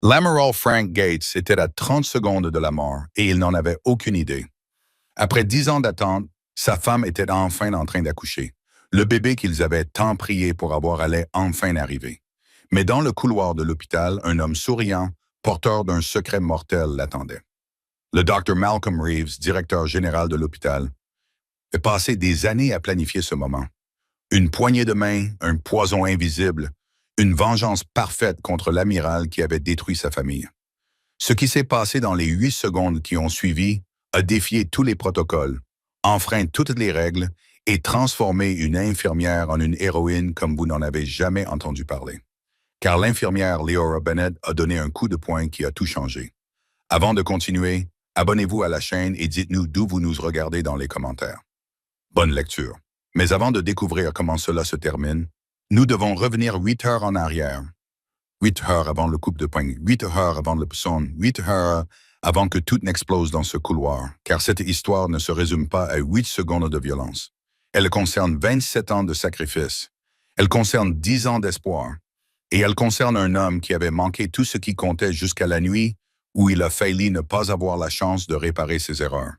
L'amiral Frank Gates était à 30 secondes de la mort et il n'en avait aucune idée. Après 10 ans d'attente, sa femme était enfin en train d'accoucher. Le bébé qu'ils avaient tant prié pour avoir allait enfin arriver. Mais dans le couloir de l'hôpital, un homme souriant, porteur d'un secret mortel, l'attendait. Le docteur Malcolm Reeves, directeur général de l'hôpital, a passé des années à planifier ce moment. Une poignée de main, un poison invisible, une vengeance parfaite contre l'amiral qui avait détruit sa famille. Ce qui s'est passé dans les 8 secondes qui ont suivi a défié tous les protocoles, enfreint toutes les règles et transformé une infirmière en une héroïne comme vous n'en avez jamais entendu parler. Car l'infirmière Leora Bennett a donné un coup de poing qui a tout changé. Avant de continuer, abonnez-vous à la chaîne et dites-nous d'où vous nous regardez dans les commentaires. Bonne lecture. Mais avant de découvrir comment cela se termine, nous devons revenir 8 heures en arrière. 8 heures avant le coup de poing, 8 heures avant le son, 8 heures avant que tout n'explose dans ce couloir, car cette histoire ne se résume pas à 8 secondes de violence. Elle concerne 27 ans de sacrifice. Elle concerne 10 ans d'espoir. Et elle concerne un homme qui avait manqué tout ce qui comptait jusqu'à la nuit où il a failli ne pas avoir la chance de réparer ses erreurs.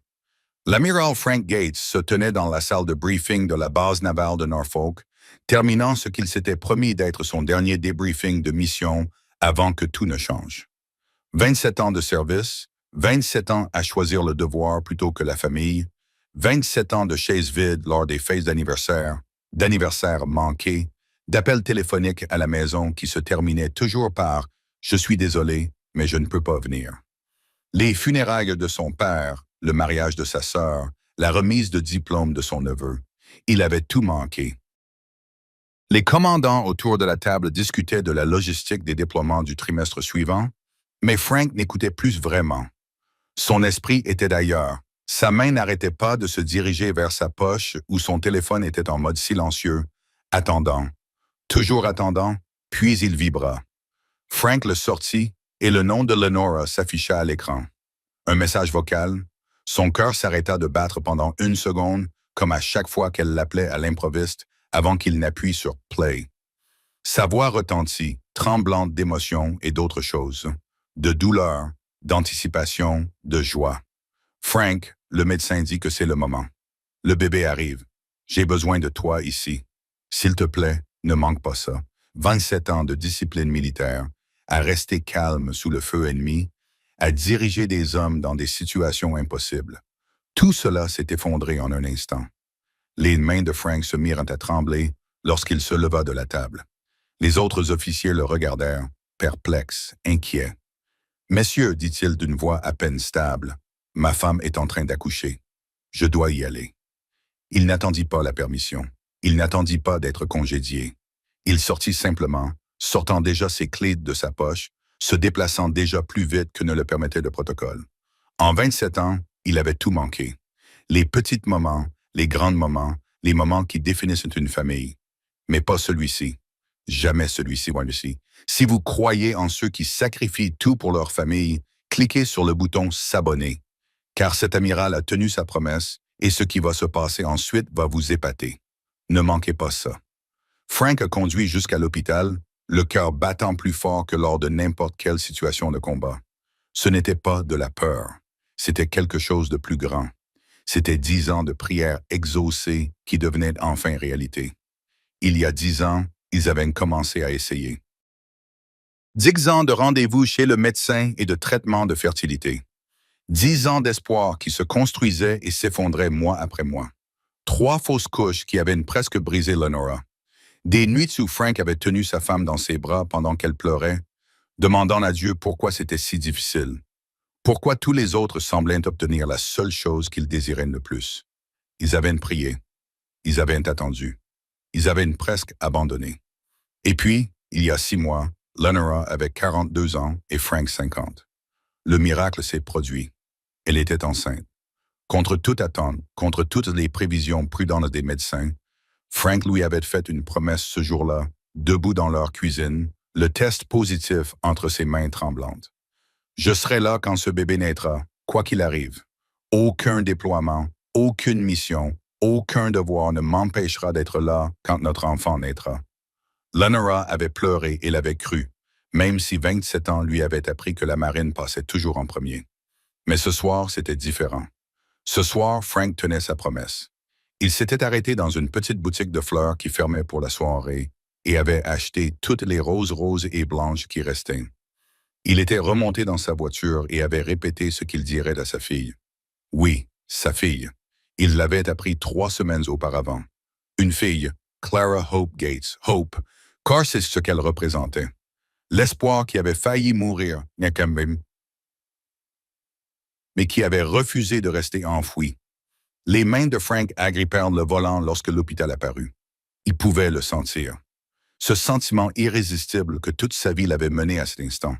L'amiral Frank Gates se tenait dans la salle de briefing de la base navale de Norfolk, terminant ce qu'il s'était promis d'être son dernier débriefing de mission avant que tout ne change. 27 ans de service, 27 ans à choisir le devoir plutôt que la famille, 27 ans de chaises vides lors des fêtes d'anniversaires manqués, d'appels téléphoniques à la maison qui se terminaient toujours par « Je suis désolé, mais je ne peux pas venir ». Les funérailles de son père, le mariage de sa sœur, la remise de diplôme de son neveu. Il avait tout manqué. Les commandants autour de la table discutaient de la logistique des déploiements du trimestre suivant, mais Frank n'écoutait plus vraiment. Son esprit était ailleurs. Sa main n'arrêtait pas de se diriger vers sa poche où son téléphone était en mode silencieux, attendant. Toujours attendant, puis il vibra. Frank le sortit et le nom de Lenora s'afficha à l'écran. Un message vocal. Son cœur s'arrêta de battre pendant 1 seconde, comme à chaque fois qu'elle l'appelait à l'improviste, avant qu'il n'appuie sur « play ». Sa voix retentit, tremblante d'émotion et d'autres choses, de douleur, d'anticipation, de joie. Frank, le médecin dit que c'est le moment. Le bébé arrive. J'ai besoin de toi ici. S'il te plaît, ne manque pas ça. 27 ans de discipline militaire, à rester calme sous le feu ennemi, à diriger des hommes dans des situations impossibles. Tout cela s'est effondré en un instant. Les mains de Frank se mirent à trembler lorsqu'il se leva de la table. Les autres officiers le regardèrent, perplexes, inquiets. « Messieurs, dit-il d'une voix à peine stable, ma femme est en train d'accoucher. Je dois y aller. » Il n'attendit pas la permission. Il n'attendit pas d'être congédié. Il sortit simplement, sortant déjà ses clés de sa poche, se déplaçant déjà plus vite que ne le permettait le protocole. En 27 ans, il avait tout manqué. Les petits moments, les grands moments, les moments qui définissent une famille. Mais pas celui-ci. Jamais celui-ci, celui-ci. Si vous croyez en ceux qui sacrifient tout pour leur famille, cliquez sur le bouton « S'abonner », car cet amiral a tenu sa promesse et ce qui va se passer ensuite va vous épater. Ne manquez pas ça. Frank a conduit jusqu'à l'hôpital, le cœur battant plus fort que lors de n'importe quelle situation de combat. Ce n'était pas de la peur, c'était quelque chose de plus grand. C'était 10 ans de prières exaucées qui devenaient enfin réalité. Il y a 10 ans, ils avaient commencé à essayer. 10 ans de rendez-vous chez le médecin et de traitement de fertilité. 10 ans d'espoir qui se construisaient et s'effondraient mois après mois. 3 fausses couches qui avaient presque brisé Lenora. Des nuits où Frank avait tenu sa femme dans ses bras pendant qu'elle pleurait, demandant à Dieu pourquoi c'était si difficile. Pourquoi tous les autres semblaient obtenir la seule chose qu'ils désiraient le plus. Ils avaient prié. Ils avaient attendu. Ils avaient presque abandonné. Et puis, il y a 6 mois, Lenora avait 42 ans et Frank 50. Le miracle s'est produit. Elle était enceinte. Contre toute attente, contre toutes les prévisions prudentes des médecins, Frank lui avait fait une promesse ce jour-là, debout dans leur cuisine, le test positif entre ses mains tremblantes. Je serai là quand ce bébé naîtra, quoi qu'il arrive. Aucun déploiement, aucune mission, aucun devoir ne m'empêchera d'être là quand notre enfant naîtra. Lenora avait pleuré et l'avait cru, même si 27 ans lui avaient appris que la marine passait toujours en premier. Mais ce soir, c'était différent. Ce soir, Frank tenait sa promesse. Il s'était arrêté dans une petite boutique de fleurs qui fermait pour la soirée et avait acheté toutes les roses et blanches qui restaient. Il était remonté dans sa voiture et avait répété ce qu'il dirait à sa fille. Oui, sa fille. Il l'avait appris 3 semaines auparavant. Une fille, Clara Hope Gates. Hope, car c'est ce qu'elle représentait. L'espoir qui avait failli mourir, mais qui avait refusé de rester enfoui. Les mains de Frank agrippèrent le volant lorsque l'hôpital apparut. Il pouvait le sentir. Ce sentiment irrésistible que toute sa vie l'avait mené à cet instant.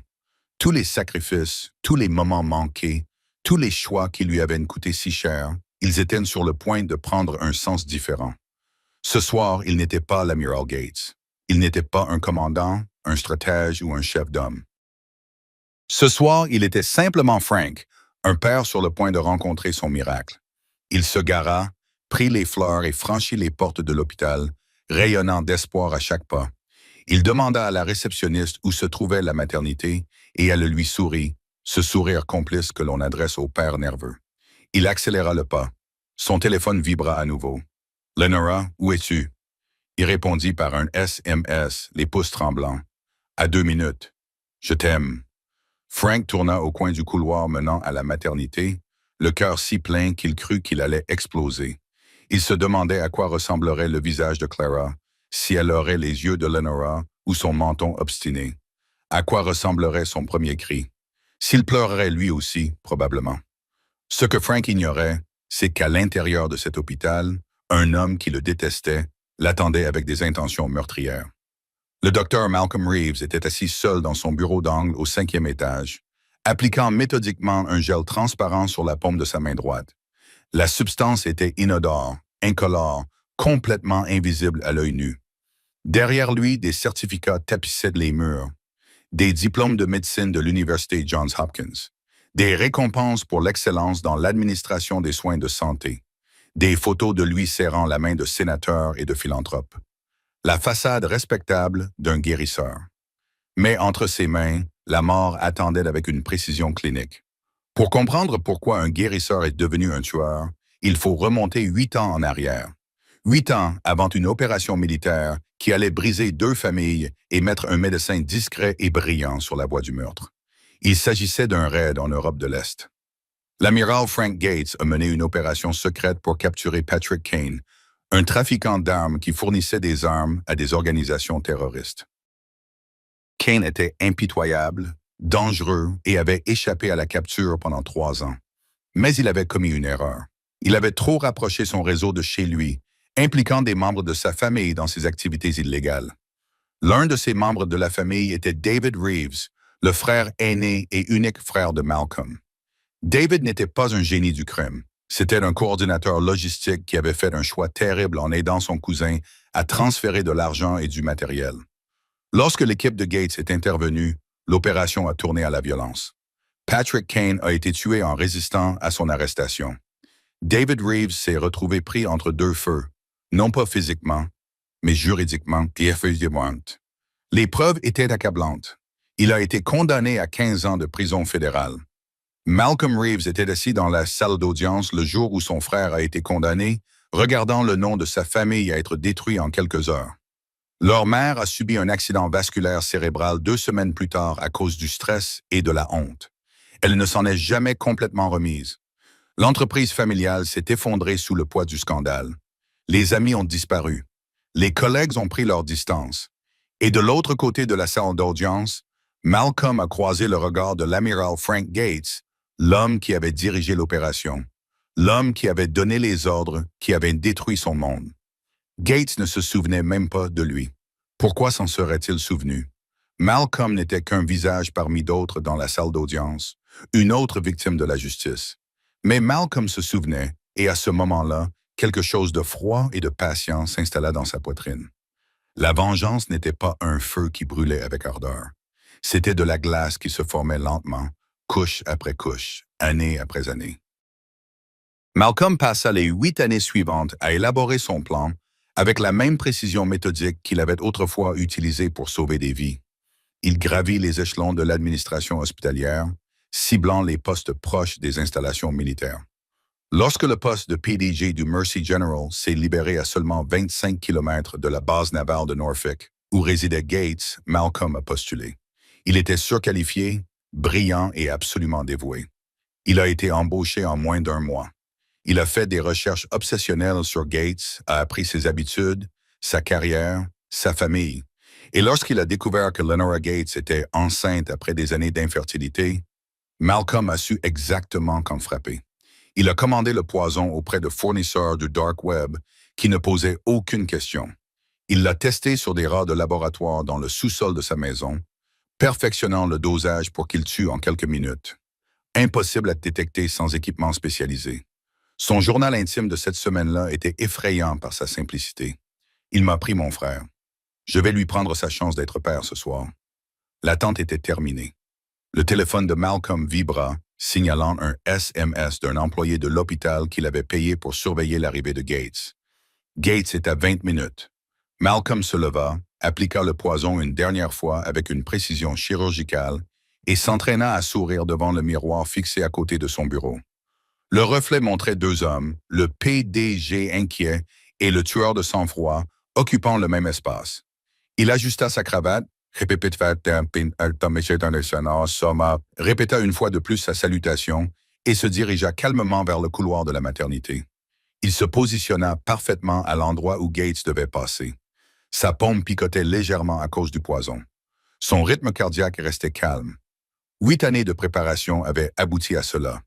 Tous les sacrifices, tous les moments manqués, tous les choix qui lui avaient coûté si cher, ils étaient sur le point de prendre un sens différent. Ce soir, il n'était pas l'amiral Gates. Il n'était pas un commandant, un stratège ou un chef d'homme. Ce soir, il était simplement Frank, un père sur le point de rencontrer son miracle. Il se gara, prit les fleurs et franchit les portes de l'hôpital, rayonnant d'espoir à chaque pas. Il demanda à la réceptionniste où se trouvait la maternité et elle lui sourit, ce sourire complice que l'on adresse au père nerveux. Il accéléra le pas. Son téléphone vibra à nouveau. « Lenora, où es-tu? » Il répondit par un SMS, les pouces tremblants. « À 2 minutes. Je t'aime. » Frank tourna au coin du couloir menant à la maternité, le cœur si plein qu'il crut qu'il allait exploser. Il se demandait à quoi ressemblerait le visage de Clara, si elle aurait les yeux de Lenora ou son menton obstiné. À quoi ressemblerait son premier cri? S'il pleurerait lui aussi, probablement. Ce que Frank ignorait, c'est qu'à l'intérieur de cet hôpital, un homme qui le détestait l'attendait avec des intentions meurtrières. Le docteur Malcolm Reeves était assis seul dans son bureau d'angle au 5e étage, appliquant méthodiquement un gel transparent sur la paume de sa main droite. La substance était inodore, incolore, complètement invisible à l'œil nu. Derrière lui, des certificats tapissaient les murs, des diplômes de médecine de l'Université Johns Hopkins, des récompenses pour l'excellence dans l'administration des soins de santé, des photos de lui serrant la main de sénateur et de philanthrope. La façade respectable d'un guérisseur. Mais entre ses mains, la mort attendait avec une précision clinique. Pour comprendre pourquoi un guérisseur est devenu un tueur, il faut remonter 8 ans en arrière. 8 ans avant une opération militaire qui allait briser 2 familles et mettre un médecin discret et brillant sur la voie du meurtre. Il s'agissait d'un raid en Europe de l'Est. L'amiral Frank Gates a mené une opération secrète pour capturer Patrick Kane, un trafiquant d'armes qui fournissait des armes à des organisations terroristes. Kane était impitoyable, dangereux et avait échappé à la capture pendant 3 ans. Mais il avait commis une erreur. Il avait trop rapproché son réseau de chez lui, impliquant des membres de sa famille dans ses activités illégales. L'un de ces membres de la famille était David Reeves, le frère aîné et unique frère de Malcolm. David n'était pas un génie du crime. C'était un coordinateur logistique qui avait fait un choix terrible en aidant son cousin à transférer de l'argent et du matériel. Lorsque l'équipe de Gates est intervenue, l'opération a tourné à la violence. Patrick Kane a été tué en résistant à son arrestation. David Reeves s'est retrouvé pris entre 2 feux, non pas physiquement, mais juridiquement et effectivement. Les preuves étaient accablantes. Il a été condamné à 15 ans de prison fédérale. Malcolm Reeves était assis dans la salle d'audience le jour où son frère a été condamné, regardant le nom de sa famille être détruit en quelques heures. Leur mère a subi un accident vasculaire cérébral 2 semaines plus tard à cause du stress et de la honte. Elle ne s'en est jamais complètement remise. L'entreprise familiale s'est effondrée sous le poids du scandale. Les amis ont disparu. Les collègues ont pris leur distance. Et de l'autre côté de la salle d'audience, Malcolm a croisé le regard de l'amiral Frank Gates, l'homme qui avait dirigé l'opération, l'homme qui avait donné les ordres, qui avait détruit son monde. Gates ne se souvenait même pas de lui. Pourquoi s'en serait-il souvenu? Malcolm n'était qu'un visage parmi d'autres dans la salle d'audience, une autre victime de la justice. Mais Malcolm se souvenait, et à ce moment-là, quelque chose de froid et de patient s'installa dans sa poitrine. La vengeance n'était pas un feu qui brûlait avec ardeur. C'était de la glace qui se formait lentement, couche après couche, année après année. Malcolm passa les 8 années suivantes à élaborer son plan avec la même précision méthodique qu'il avait autrefois utilisée pour sauver des vies. Il gravit les échelons de l'administration hospitalière, ciblant les postes proches des installations militaires. Lorsque le poste de PDG du Mercy General s'est libéré à seulement 25 km de la base navale de Norfolk, où résidait Gates, Malcolm a postulé. Il était surqualifié, brillant et absolument dévoué. Il a été embauché en moins d'un mois. Il a fait des recherches obsessionnelles sur Gates, a appris ses habitudes, sa carrière, sa famille. Et lorsqu'il a découvert que Lenora Gates était enceinte après des années d'infertilité, Malcolm a su exactement quand frapper. Il a commandé le poison auprès de fournisseurs du dark web qui ne posaient aucune question. Il l'a testé sur des rats de laboratoire dans le sous-sol de sa maison, perfectionnant le dosage pour qu'il tue en quelques minutes. Impossible à détecter sans équipement spécialisé. Son journal intime de cette semaine-là était effrayant par sa simplicité. Il m'a pris mon frère. Je vais lui prendre sa chance d'être père ce soir. L'attente était terminée. Le téléphone de Malcolm vibra, signalant un SMS d'un employé de l'hôpital qu'il avait payé pour surveiller l'arrivée de Gates. Gates était à 20 minutes. Malcolm se leva, appliqua le poison une dernière fois avec une précision chirurgicale et s'entraîna à sourire devant le miroir fixé à côté de son bureau. Le reflet montrait deux hommes, le PDG inquiet et le tueur de sang-froid, occupant le même espace. Il ajusta sa cravate, répéta une fois de plus sa salutation et se dirigea calmement vers le couloir de la maternité. Il se positionna parfaitement à l'endroit où Gates devait passer. Sa paume picotait légèrement à cause du poison. Son rythme cardiaque restait calme. 8 années de préparation avaient abouti à cela.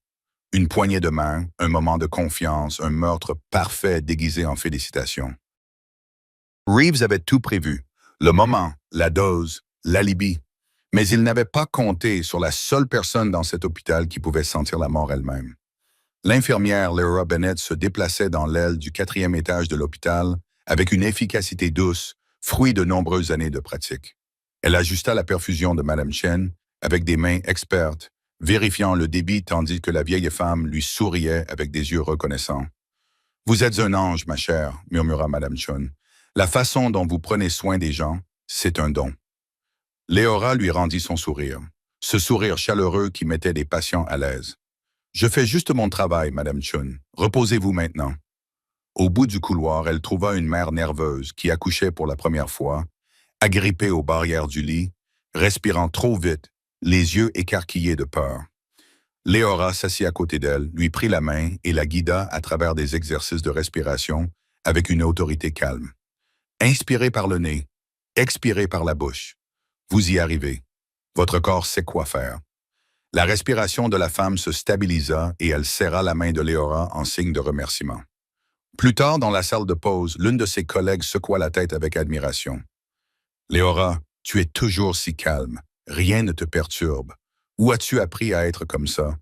Une poignée de main, un moment de confiance, un meurtre parfait déguisé en félicitations. Reeves avait tout prévu. Le moment, la dose, l'alibi. Mais il n'avait pas compté sur la seule personne dans cet hôpital qui pouvait sentir la mort elle-même. L'infirmière Laura Bennett se déplaçait dans l'aile du 4e étage de l'hôpital avec une efficacité douce, fruit de nombreuses années de pratique. Elle ajusta la perfusion de Mme Chen avec des mains expertes, vérifiant le débit tandis que la vieille femme lui souriait avec des yeux reconnaissants. « Vous êtes un ange, ma chère, » murmura Mme Chen. « La façon dont vous prenez soin des gens, c'est un don. » Léora lui rendit son sourire, ce sourire chaleureux qui mettait les patients à l'aise. « Je fais juste mon travail, Madame Chun. Reposez-vous maintenant. » Au bout du couloir, elle trouva une mère nerveuse qui accouchait pour la première fois, agrippée aux barrières du lit, respirant trop vite, les yeux écarquillés de peur. Léora s'assit à côté d'elle, lui prit la main et la guida à travers des exercices de respiration avec une autorité calme. Inspirez par le nez, expirez par la bouche. Vous y arrivez. Votre corps sait quoi faire. La respiration de la femme se stabilisa et elle serra la main de Léora en signe de remerciement. Plus tard, dans la salle de pause, l'une de ses collègues secoua la tête avec admiration. « Léora, tu es toujours si calme. Rien ne te perturbe. Où as-tu appris à être comme ça? »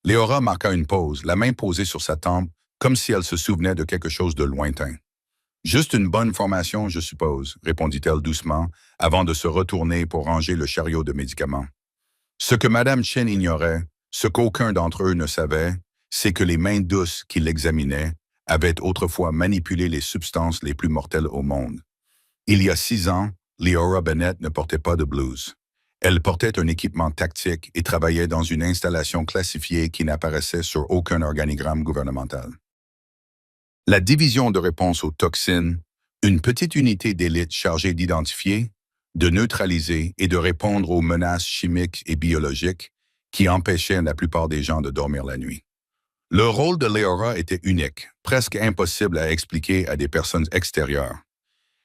Léora marqua une pause, la main posée sur sa tempe, comme si elle se souvenait de quelque chose de lointain. « Juste une bonne formation, je suppose, » répondit-elle doucement, avant de se retourner pour ranger le chariot de médicaments. Ce que Mme Chen ignorait, ce qu'aucun d'entre eux ne savait, c'est que les mains douces qui l'examinaient avaient autrefois manipulé les substances les plus mortelles au monde. Il y a 6 ans, Léora Bennett ne portait pas de blouse. Elle portait un équipement tactique et travaillait dans une installation classifiée qui n'apparaissait sur aucun organigramme gouvernemental. La division de réponse aux toxines, une petite unité d'élite chargée d'identifier, de neutraliser et de répondre aux menaces chimiques et biologiques qui empêchaient la plupart des gens de dormir la nuit. Le rôle de Léora était unique, presque impossible à expliquer à des personnes extérieures.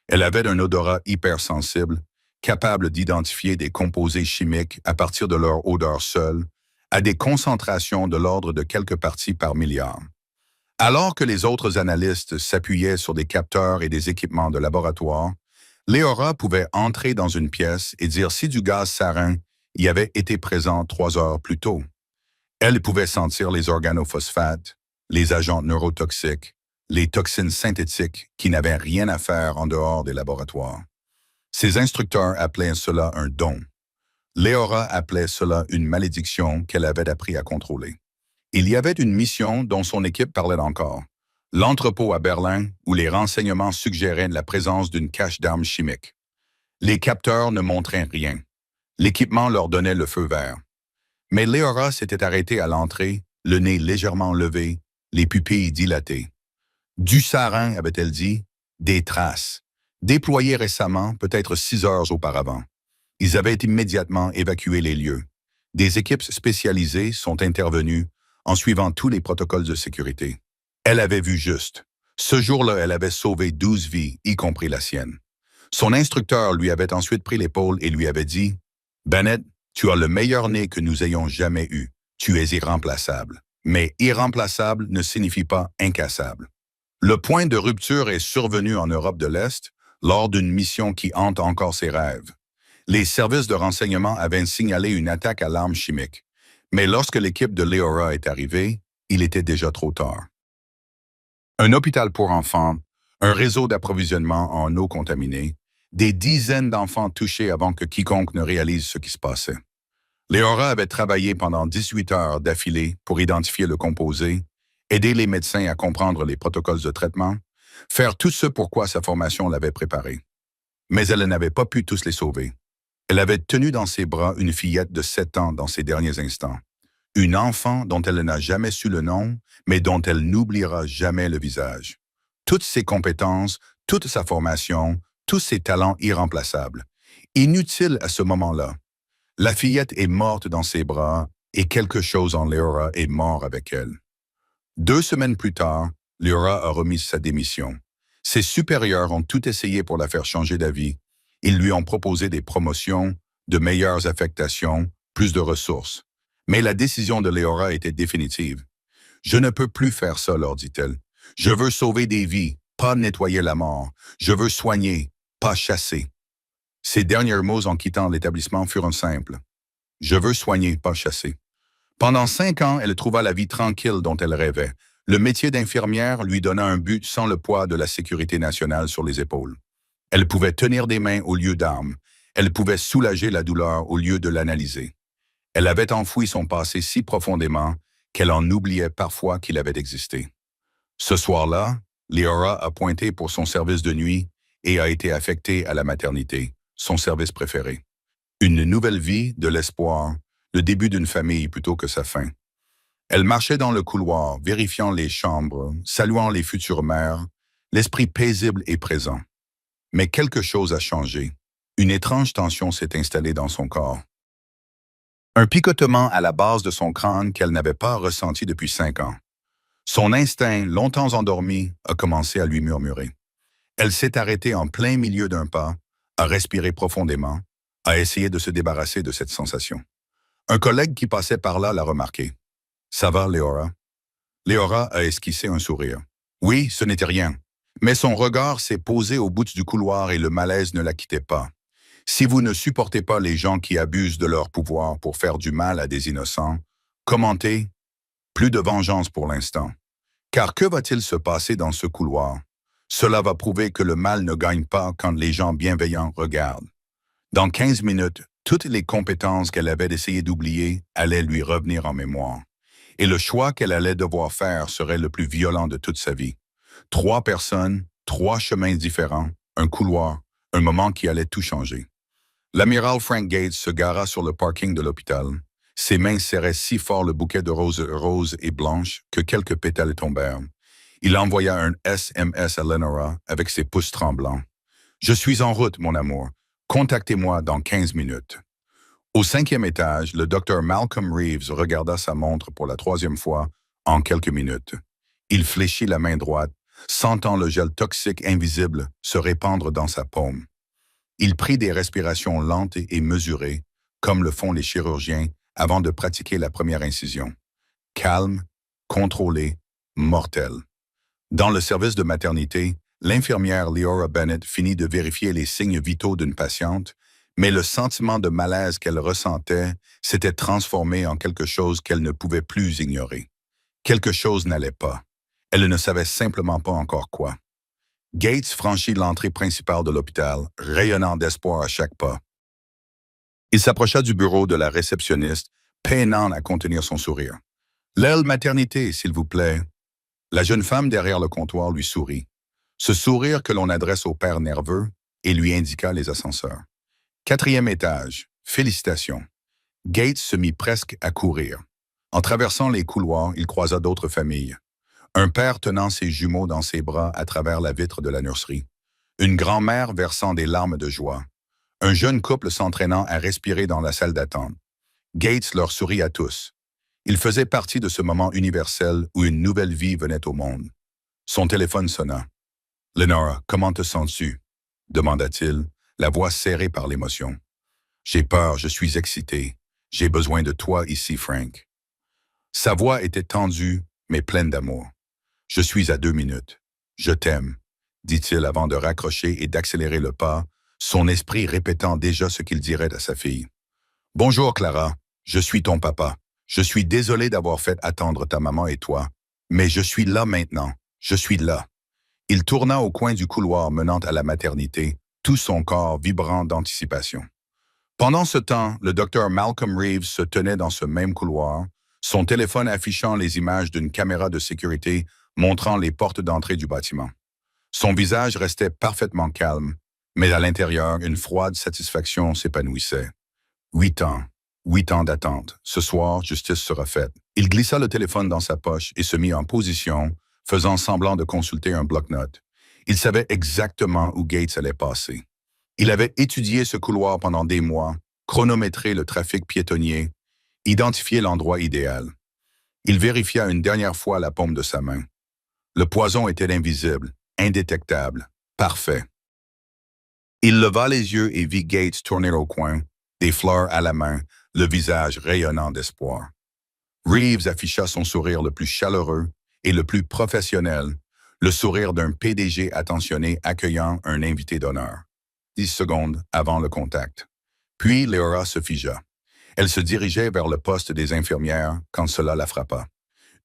Elle avait un odorat hypersensible, capable d'identifier des composés chimiques à partir de leur odeur seule, à des concentrations de l'ordre de quelques parties par milliard. Alors que les autres analystes s'appuyaient sur des capteurs et des équipements de laboratoire, Léora pouvait entrer dans une pièce et dire si du gaz sarin y avait été présent 3 heures plus tôt. Elle pouvait sentir les organophosphates, les agents neurotoxiques, les toxines synthétiques qui n'avaient rien à faire en dehors des laboratoires. Ses instructeurs appelaient cela un don. Léora appelait cela une malédiction qu'elle avait appris à contrôler. Il y avait une mission dont son équipe parlait encore. L'entrepôt à Berlin, où les renseignements suggéraient la présence d'une cache d'armes chimiques. Les capteurs ne montraient rien. L'équipement leur donnait le feu vert. Mais Leora s'était arrêtée à l'entrée, le nez légèrement levé, les pupilles dilatées. Du sarin, avait-elle dit, des traces, déployées récemment, peut-être 6 heures auparavant. Ils avaient immédiatement évacué les lieux. Des équipes spécialisées sont intervenues en suivant tous les protocoles de sécurité. Elle avait vu juste. Ce jour-là, elle avait sauvé 12 vies, y compris la sienne. Son instructeur lui avait ensuite pris l'épaule et lui avait dit « Bennett, tu as le meilleur nez que nous ayons jamais eu. Tu es irremplaçable. Mais irremplaçable ne signifie pas incassable. » Le point de rupture est survenu en Europe de l'Est lors d'une mission qui hante encore ses rêves. Les services de renseignement avaient signalé une attaque à l'arme chimique. Mais lorsque l'équipe de Leora est arrivée, il était déjà trop tard. Un hôpital pour enfants, un réseau d'approvisionnement en eau contaminée, des dizaines d'enfants touchés avant que quiconque ne réalise ce qui se passait. Leora avait travaillé pendant 18 heures d'affilée pour identifier le composé, aider les médecins à comprendre les protocoles de traitement, faire tout ce pour quoi sa formation l'avait préparée. Mais elle n'avait pas pu tous les sauver. Elle avait tenu dans ses bras une fillette de 7 ans dans ses derniers instants. Une enfant dont elle n'a jamais su le nom, mais dont elle n'oubliera jamais le visage. Toutes ses compétences, toute sa formation, tous ses talents irremplaçables. Inutiles à ce moment-là. La fillette est morte dans ses bras et quelque chose en Leora est mort avec elle. 2 semaines plus tard, Leora a remis sa démission. Ses supérieurs ont tout essayé pour la faire changer d'avis. Ils lui ont proposé des promotions, de meilleures affectations, plus de ressources. Mais la décision de Leora était définitive. « Je ne peux plus faire ça, leur dit-elle. Je veux sauver des vies, pas nettoyer la mort. Je veux soigner, pas chasser. » Ses derniers mots en quittant l'établissement furent simples. « Je veux soigner, pas chasser. » Pendant 5 ans, elle trouva la vie tranquille dont elle rêvait. Le métier d'infirmière lui donna un but sans le poids de la sécurité nationale sur les épaules. Elle pouvait tenir des mains au lieu d'armes. Elle pouvait soulager la douleur au lieu de l'analyser. Elle avait enfoui son passé si profondément qu'elle en oubliait parfois qu'il avait existé. Ce soir-là, Leora a pointé pour son service de nuit et a été affectée à la maternité, son service préféré. Une nouvelle vie, de l'espoir, le début d'une famille plutôt que sa fin. Elle marchait dans le couloir, vérifiant les chambres, saluant les futures mères, l'esprit paisible et présent. Mais quelque chose a changé. Une étrange tension s'est installée dans son corps. Un picotement à la base de son crâne qu'elle n'avait pas ressenti depuis 5 ans. Son instinct, longtemps endormi, a commencé à lui murmurer. Elle s'est arrêtée en plein milieu d'un pas, a respiré profondément, a essayé de se débarrasser de cette sensation. Un collègue qui passait par là l'a remarqué. « Ça va, Leora? » Leora a esquissé un sourire. Oui, ce n'était rien. Mais son regard s'est posé au bout du couloir et le malaise ne la quittait pas. Si vous ne supportez pas les gens qui abusent de leur pouvoir pour faire du mal à des innocents, commentez « Plus de vengeance pour l'instant. » Car que va-t-il se passer dans ce couloir? Cela va prouver que le mal ne gagne pas quand les gens bienveillants regardent. Dans 15 minutes, toutes les compétences qu'elle avait essayé d'oublier allaient lui revenir en mémoire. Et le choix qu'elle allait devoir faire serait le plus violent de toute sa vie. 3 personnes, 3 chemins différents, un couloir, un moment qui allait tout changer. L'amiral Frank Gates se gara sur le parking de l'hôpital. Ses mains serraient si fort le bouquet de roses et blanches que quelques pétales tombèrent. Il envoya un SMS à Lenora avec ses pouces tremblants. « Je suis en route, mon amour. Contactez-moi dans 15 minutes. » Au 5e étage, le docteur Malcolm Reeves regarda sa montre pour la 3e fois en quelques minutes. Il fléchit la main droite, sentant le gel toxique invisible se répandre dans sa paume. Il prit des respirations lentes et mesurées, comme le font les chirurgiens avant de pratiquer la première incision. Calme, contrôlé, mortel. Dans le service de maternité, l'infirmière Leora Bennett finit de vérifier les signes vitaux d'une patiente, mais le sentiment de malaise qu'elle ressentait s'était transformé en quelque chose qu'elle ne pouvait plus ignorer. Quelque chose n'allait pas. Elle ne savait simplement pas encore quoi. Gates franchit l'entrée principale de l'hôpital, rayonnant d'espoir à chaque pas. Il s'approcha du bureau de la réceptionniste, peinant à contenir son sourire. « L'aile maternité, s'il vous plaît. » La jeune femme derrière le comptoir lui sourit. Ce sourire que l'on adresse au père nerveux et lui indiqua les ascenseurs. 4e étage, Félicitations. Gates se mit presque à courir. En traversant les couloirs, il croisa d'autres familles. Un père tenant ses jumeaux dans ses bras à travers la vitre de la nurserie. Une grand-mère versant des larmes de joie. Un jeune couple s'entraînant à respirer dans la salle d'attente. Gates leur sourit à tous. Il faisait partie de ce moment universel où une nouvelle vie venait au monde. Son téléphone sonna. « Lenora, comment te sens-tu » demanda-t-il, la voix serrée par l'émotion. « J'ai peur, je suis excité. J'ai besoin de toi ici, Frank. » Sa voix était tendue, mais pleine d'amour. « Je suis à 2 minutes. Je t'aime, » dit-il avant de raccrocher et d'accélérer le pas, son esprit répétant déjà ce qu'il dirait à sa fille. « Bonjour, Clara. Je suis ton papa. Je suis désolé d'avoir fait attendre ta maman et toi, mais je suis là maintenant. Je suis là. » Il tourna au coin du couloir menant à la maternité, tout son corps vibrant d'anticipation. Pendant ce temps, le docteur Malcolm Reeves se tenait dans ce même couloir, son téléphone affichant les images d'une caméra de sécurité montrant les portes d'entrée du bâtiment. Son visage restait parfaitement calme, mais à l'intérieur, une froide satisfaction s'épanouissait. 8 ans. 8 ans d'attente. Ce soir, justice sera faite. Il glissa le téléphone dans sa poche et se mit en position, faisant semblant de consulter un bloc-notes. Il savait exactement où Gates allait passer. Il avait étudié ce couloir pendant des mois, chronométré le trafic piétonnier, identifié l'endroit idéal. Il vérifia une dernière fois la paume de sa main. Le poison était invisible, indétectable, parfait. Il leva les yeux et vit Gates tourner au coin, des fleurs à la main, le visage rayonnant d'espoir. Reeves afficha son sourire le plus chaleureux et le plus professionnel, le sourire d'un PDG attentionné accueillant un invité d'honneur. 10 secondes avant le contact. Puis Leora se figea. Elle se dirigeait vers le poste des infirmières quand cela la frappa.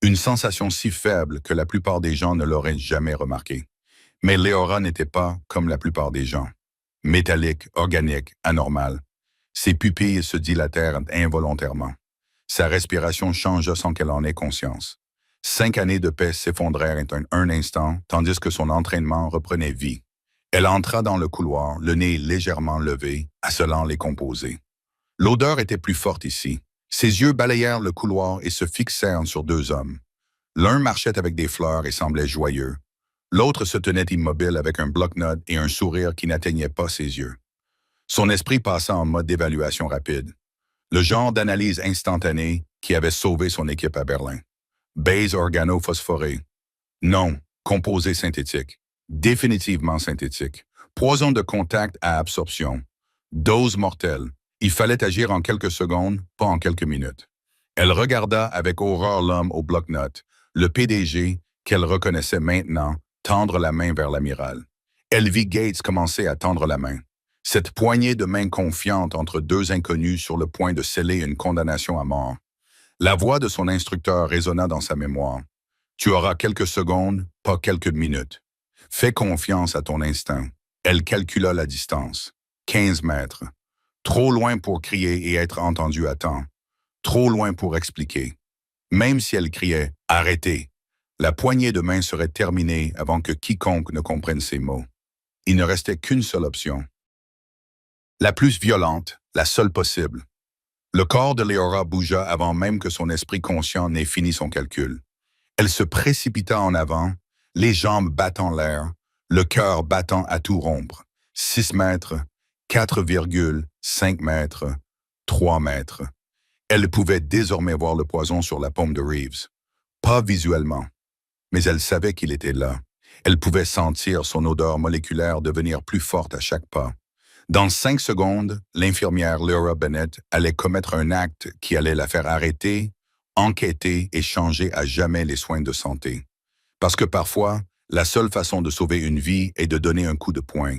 Une sensation si faible que la plupart des gens ne l'auraient jamais remarqué. Mais Leora n'était pas comme la plupart des gens. Métallique, organique, anormale. Ses pupilles se dilatèrent involontairement. Sa respiration changea sans qu'elle en ait conscience. 5 années de paix s'effondrèrent en un instant, tandis que son entraînement reprenait vie. Elle entra dans le couloir, le nez légèrement levé, asselant les composés. L'odeur était plus forte ici. Ses yeux balayèrent le couloir et se fixèrent sur 2 hommes. L'un marchait avec des fleurs et semblait joyeux. L'autre se tenait immobile avec un bloc-notes et un sourire qui n'atteignait pas ses yeux. Son esprit passa en mode d'évaluation rapide. Le genre d'analyse instantanée qui avait sauvé son équipe à Berlin. Base organophosphoré. Non, composé synthétique. Définitivement synthétique. Poison de contact à absorption. Dose mortelle. Il fallait agir en quelques secondes, pas en quelques minutes. Elle regarda avec horreur l'homme au bloc-notes, le PDG, qu'elle reconnaissait maintenant, tendre la main vers l'amiral. Elle vit Gates commencer à tendre la main. Cette poignée de main confiante entre 2 inconnus sur le point de sceller une condamnation à mort. La voix de son instructeur résonna dans sa mémoire. « Tu auras quelques secondes, pas quelques minutes. Fais confiance à ton instinct. » Elle calcula la distance. 15 mètres. Trop loin pour crier et être entendue à temps. Trop loin pour expliquer. Même si elle criait « Arrêtez !», la poignée de main serait terminée avant que quiconque ne comprenne ses mots. Il ne restait qu'une seule option. La plus violente, la seule possible. Le corps de Leora bougea avant même que son esprit conscient n'ait fini son calcul. Elle se précipita en avant, les jambes battant l'air, le cœur battant à tout rompre. 6 mètres, 4,5 mètres, 3 mètres. Elle pouvait désormais voir le poison sur la paume de Reeves. Pas visuellement, mais elle savait qu'il était là. Elle pouvait sentir son odeur moléculaire devenir plus forte à chaque pas. Dans 5 secondes, l'infirmière Leora Bennett allait commettre un acte qui allait la faire arrêter, enquêter et changer à jamais les soins de santé. Parce que parfois, la seule façon de sauver une vie est de donner un coup de poing.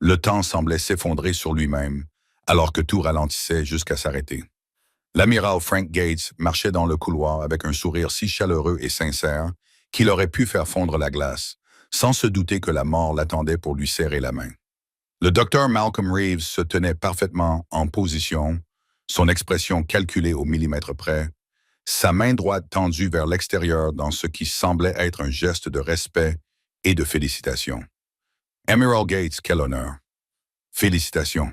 Le temps semblait s'effondrer sur lui-même, alors que tout ralentissait jusqu'à s'arrêter. L'amiral Frank Gates marchait dans le couloir avec un sourire si chaleureux et sincère qu'il aurait pu faire fondre la glace, sans se douter que la mort l'attendait pour lui serrer la main. Le docteur Malcolm Reeves se tenait parfaitement en position, son expression calculée au millimètre près, sa main droite tendue vers l'extérieur dans ce qui semblait être un geste de respect et de félicitation. « Amiral Gates, quel honneur! » « Félicitations. »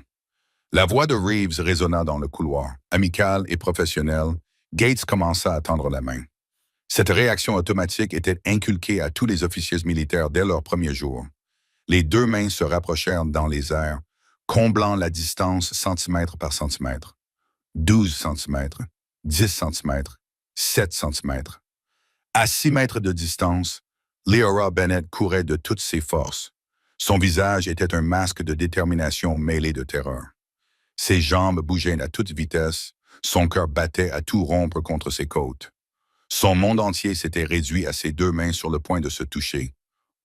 La voix de Reeves résonna dans le couloir. Amical et professionnel, Gates commença à tendre la main. Cette réaction automatique était inculquée à tous les officiers militaires dès leur premier jour. Les deux mains se rapprochèrent dans les airs, comblant la distance centimètre par centimètre. 12 centimètres, 10 centimètres, 7 centimètres. À 6 mètres de distance, Leora Bennett courait de toutes ses forces. Son visage était un masque de détermination mêlé de terreur. Ses jambes bougeaient à toute vitesse, son cœur battait à tout rompre contre ses côtes. Son monde entier s'était réduit à ses deux mains sur le point de se toucher.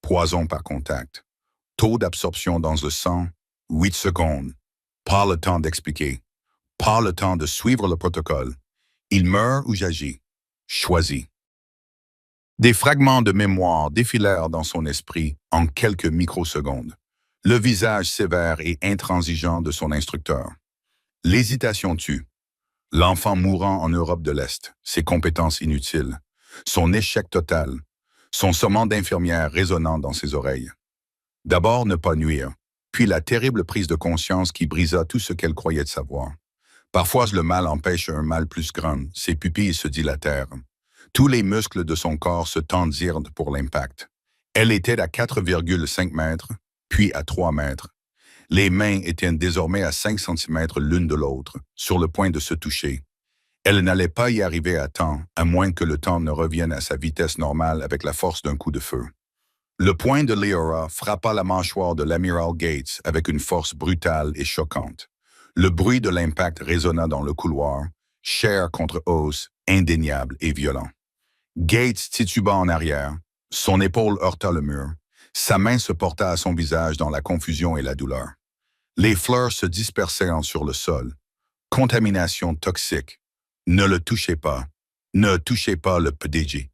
Poison par contact. Taux d'absorption dans le sang, 8 secondes. Pas le temps d'expliquer. Pas le temps de suivre le protocole. Il meurt ou j'agis. Choisis. Des fragments de mémoire défilèrent dans son esprit en quelques microsecondes. Le visage sévère et intransigeant de son instructeur. L'hésitation tue. L'enfant mourant en Europe de l'Est, ses compétences inutiles, son échec total, son serment d'infirmière résonnant dans ses oreilles. D'abord ne pas nuire, puis la terrible prise de conscience qui brisa tout ce qu'elle croyait savoir. Parfois le mal empêche un mal plus grand, ses pupilles se dilatèrent. Tous les muscles de son corps se tendirent pour l'impact. Elle était à 4,5 mètres, puis à 3 mètres. Les mains étaient désormais à 5 centimètres l'une de l'autre, sur le point de se toucher. Elle n'allait pas y arriver à temps, à moins que le temps ne revienne à sa vitesse normale avec la force d'un coup de feu. Le poing de Leora frappa la mâchoire de l'amiral Gates avec une force brutale et choquante. Le bruit de l'impact résonna dans le couloir, chair contre os, indéniable et violent. Gates tituba en arrière, son épaule heurta le mur, sa main se porta à son visage dans la confusion et la douleur. Les fleurs se dispersèrent sur le sol. Contamination toxique. Ne le touchez pas. Ne touchez pas le PDG.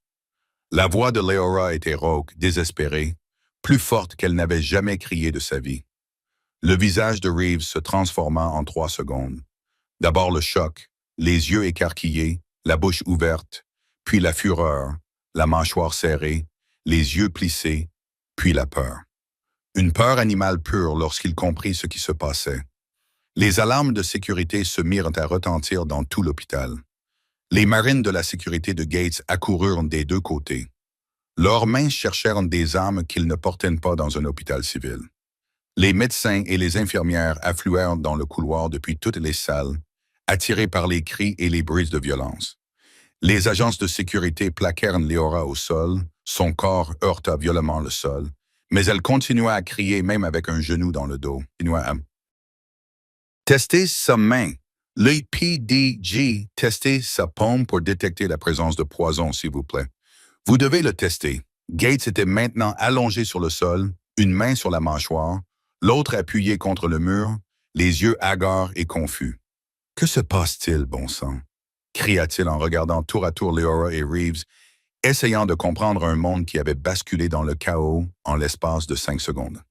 La voix de Leora était rauque, désespérée, plus forte qu'elle n'avait jamais crié de sa vie. Le visage de Reeves se transforma en 3 secondes. D'abord le choc, les yeux écarquillés, la bouche ouverte, puis la fureur, la mâchoire serrée, les yeux plissés, puis la peur. Une peur animale pure lorsqu'il comprit ce qui se passait. Les alarmes de sécurité se mirent à retentir dans tout l'hôpital. Les marines de la sécurité de Gates accoururent des deux côtés. Leurs mains cherchèrent des armes qu'ils ne portaient pas dans un hôpital civil. Les médecins et les infirmières affluèrent dans le couloir depuis toutes les salles, attirés par les cris et les bruits de violence. Les agences de sécurité plaquèrent Leora au sol, son corps heurta violemment le sol, mais elle continua à crier même avec un genou dans le dos. Testez sa main. Le PDG, testez sa paume pour détecter la présence de poison, s'il vous plaît. Vous devez le tester. Gates était maintenant allongé sur le sol, une main sur la mâchoire, l'autre appuyée contre le mur, les yeux hagards et confus. Que se passe-t-il, bon sang? Cria-t-il en regardant tour à tour Leora et Reeves, essayant de comprendre un monde qui avait basculé dans le chaos en l'espace de 5 secondes.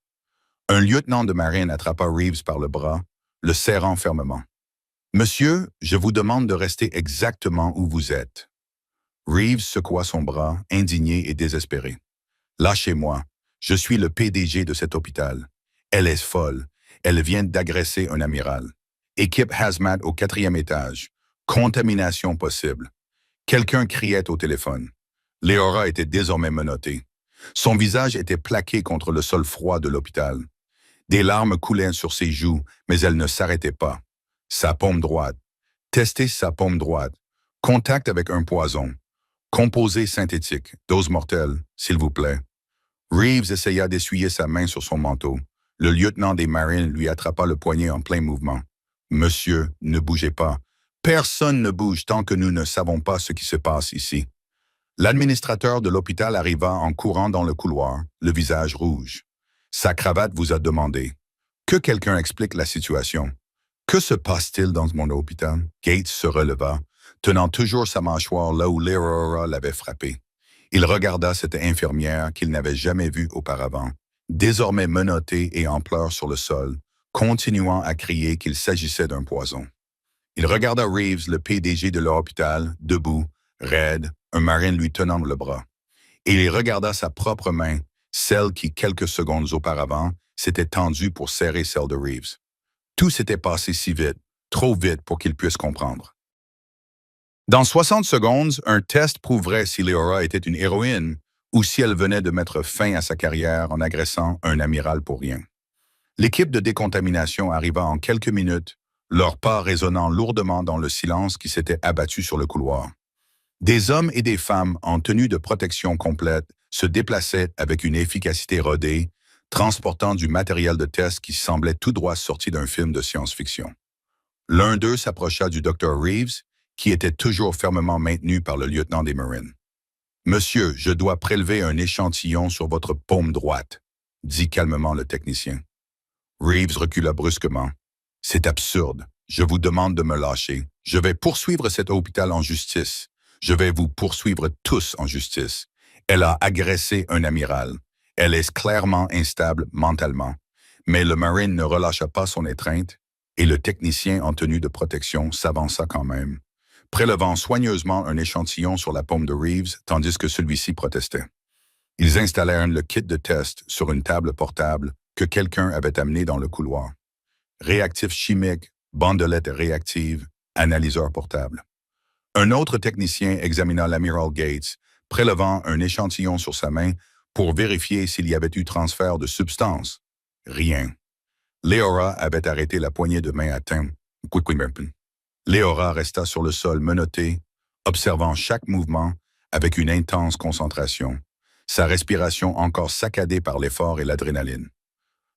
Un lieutenant de marine attrapa Reeves par le bras, le serrant fermement. « Monsieur, je vous demande de rester exactement où vous êtes. » Reeves secoua son bras, indigné et désespéré. « Lâchez-moi, je suis le PDG de cet hôpital. Elle est folle, elle vient d'agresser un amiral. Équipe hazmat au 4e étage. Contamination possible. » Quelqu'un criait au téléphone. Leora était désormais menottée. Son visage était plaqué contre le sol froid de l'hôpital. Des larmes coulaient sur ses joues, mais elle ne s'arrêtait pas. Sa paume droite. Testez sa paume droite. Contact avec un poison. Composé synthétique. Dose mortelle, s'il vous plaît. Reeves essaya d'essuyer sa main sur son manteau. Le lieutenant des marines lui attrapa le poignet en plein mouvement. « Monsieur, ne bougez pas. Personne ne bouge tant que nous ne savons pas ce qui se passe ici. » L'administrateur de l'hôpital arriva en courant dans le couloir, le visage rouge. Sa cravate vous a demandé. Que quelqu'un explique la situation. Que se passe-t-il dans mon hôpital? Gates se releva, tenant toujours sa mâchoire là où Leora l'avait frappé. Il regarda cette infirmière qu'il n'avait jamais vue auparavant, désormais menottée et en pleurs sur le sol, continuant à crier qu'il s'agissait d'un poison. Il regarda Reeves, le PDG de l'hôpital, debout, raide, un marine lui tenant le bras. Et il regarda sa propre main, celle qui, quelques secondes auparavant, s'était tendue pour serrer celle de Reeves. Tout s'était passé si vite, trop vite pour qu'il puisse comprendre. Dans 60 secondes, un test prouverait si Leora était une héroïne ou si elle venait de mettre fin à sa carrière en agressant un amiral pour rien. L'équipe de décontamination arriva en quelques minutes, leurs pas résonnant lourdement dans le silence qui s'était abattu sur le couloir. Des hommes et des femmes en tenue de protection complète se déplaçaient avec une efficacité rodée, transportant du matériel de test qui semblait tout droit sorti d'un film de science-fiction. L'un d'eux s'approcha du Dr. Reeves, qui était toujours fermement maintenu par le lieutenant des Marines. « Monsieur, je dois prélever un échantillon sur votre paume droite », dit calmement le technicien. Reeves recula brusquement. « C'est absurde. Je vous demande de me lâcher. Je vais poursuivre cet hôpital en justice. Je vais vous poursuivre tous en justice. Elle a agressé un amiral. Elle est clairement instable mentalement. » Mais le Marine ne relâcha pas son étreinte et le technicien en tenue de protection s'avança quand même, prélevant soigneusement un échantillon sur la paume de Reeves tandis que celui-ci protestait. Ils installèrent le kit de test sur une table portable que quelqu'un avait amené dans le couloir. Réactifs chimiques, bandelettes réactives, analyseur portable. Un autre technicien examina l'amiral Gates, prélevant un échantillon sur sa main pour vérifier s'il y avait eu transfert de substances. Rien. Leora avait arrêté la poignée de main à Tim. Leora resta sur le sol menotté, observant chaque mouvement avec une intense concentration, sa respiration encore saccadée par l'effort et l'adrénaline.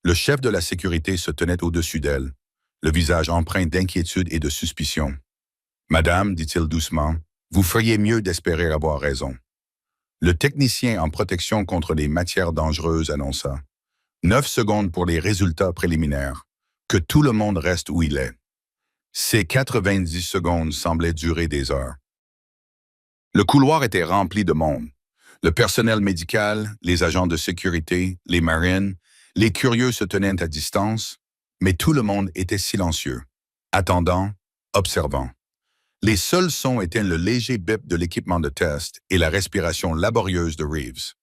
Le chef de la sécurité se tenait au-dessus d'elle, le visage empreint d'inquiétude et de suspicion. « Madame, dit-il doucement, vous feriez mieux d'espérer avoir raison. » Le technicien en protection contre les matières dangereuses annonça. 9 secondes pour les résultats préliminaires. Que tout le monde reste où il est. Ces 90 secondes semblaient durer des heures. Le couloir était rempli de monde. Le personnel médical, les agents de sécurité, les marines, les curieux se tenaient à distance, mais tout le monde était silencieux, attendant, observant. Les seuls sons étaient le léger bip de l'équipement de test et la respiration laborieuse de Reeves.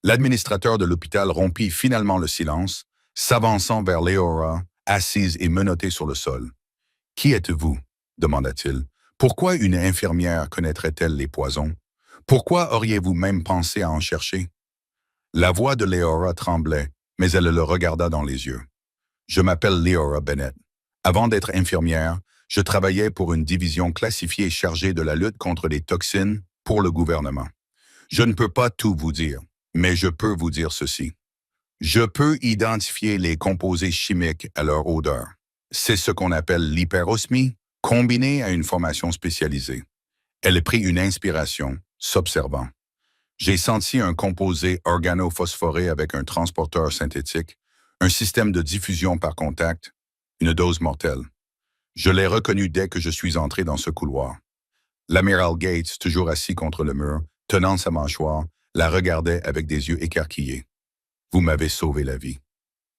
L'administrateur de l'hôpital rompit finalement le silence, s'avançant vers Leora, assise et menottée sur le sol. « Qui êtes-vous » demanda-t-il. « Pourquoi une infirmière connaîtrait-elle les poisons? Pourquoi auriez-vous même pensé à en chercher? » La voix de Leora tremblait, mais elle le regarda dans les yeux. « Je m'appelle Leora Bennett. Avant d'être infirmière, je travaillais pour une division classifiée chargée de la lutte contre les toxines pour le gouvernement. Je ne peux pas tout vous dire, mais je peux vous dire ceci. Je peux identifier les composés chimiques à leur odeur. C'est ce qu'on appelle l'hyperosmie, combiné à une formation spécialisée. » Elle prit une inspiration, s'observant. J'ai senti un composé organophosphoré avec un transporteur synthétique, un système de diffusion par contact, une dose mortelle. Je l'ai reconnu dès que je suis entré dans ce couloir. L'amiral Gates, toujours assis contre le mur, tenant sa mâchoire, la regardait avec des yeux écarquillés. « Vous m'avez sauvé la vie. »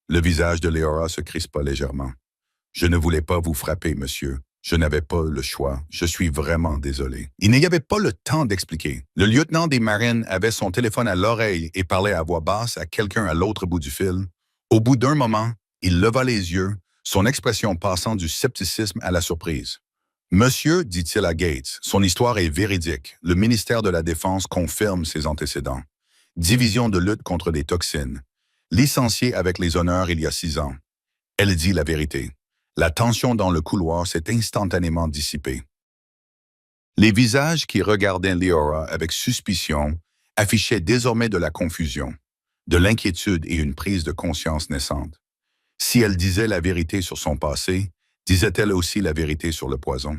Le visage de Leora se crispa légèrement. « Je ne voulais pas vous frapper, monsieur. Je n'avais pas le choix. Je suis vraiment désolé. » Il n'y avait pas le temps d'expliquer. Le lieutenant des Marines avait son téléphone à l'oreille et parlait à voix basse à quelqu'un à l'autre bout du fil. Au bout d'un moment, il leva les yeux, son expression passant du scepticisme à la surprise. « Monsieur, dit-il à Gates, son histoire est véridique. Le ministère de la Défense confirme ses antécédents. Division de lutte contre les toxines. Licenciée avec les honneurs il y a 6 ans. » Elle dit la vérité. La tension dans le couloir s'est instantanément dissipée. Les visages qui regardaient Leora avec suspicion affichaient désormais de la confusion, de l'inquiétude et une prise de conscience naissante. Si elle disait la vérité sur son passé, disait-elle aussi la vérité sur le poison?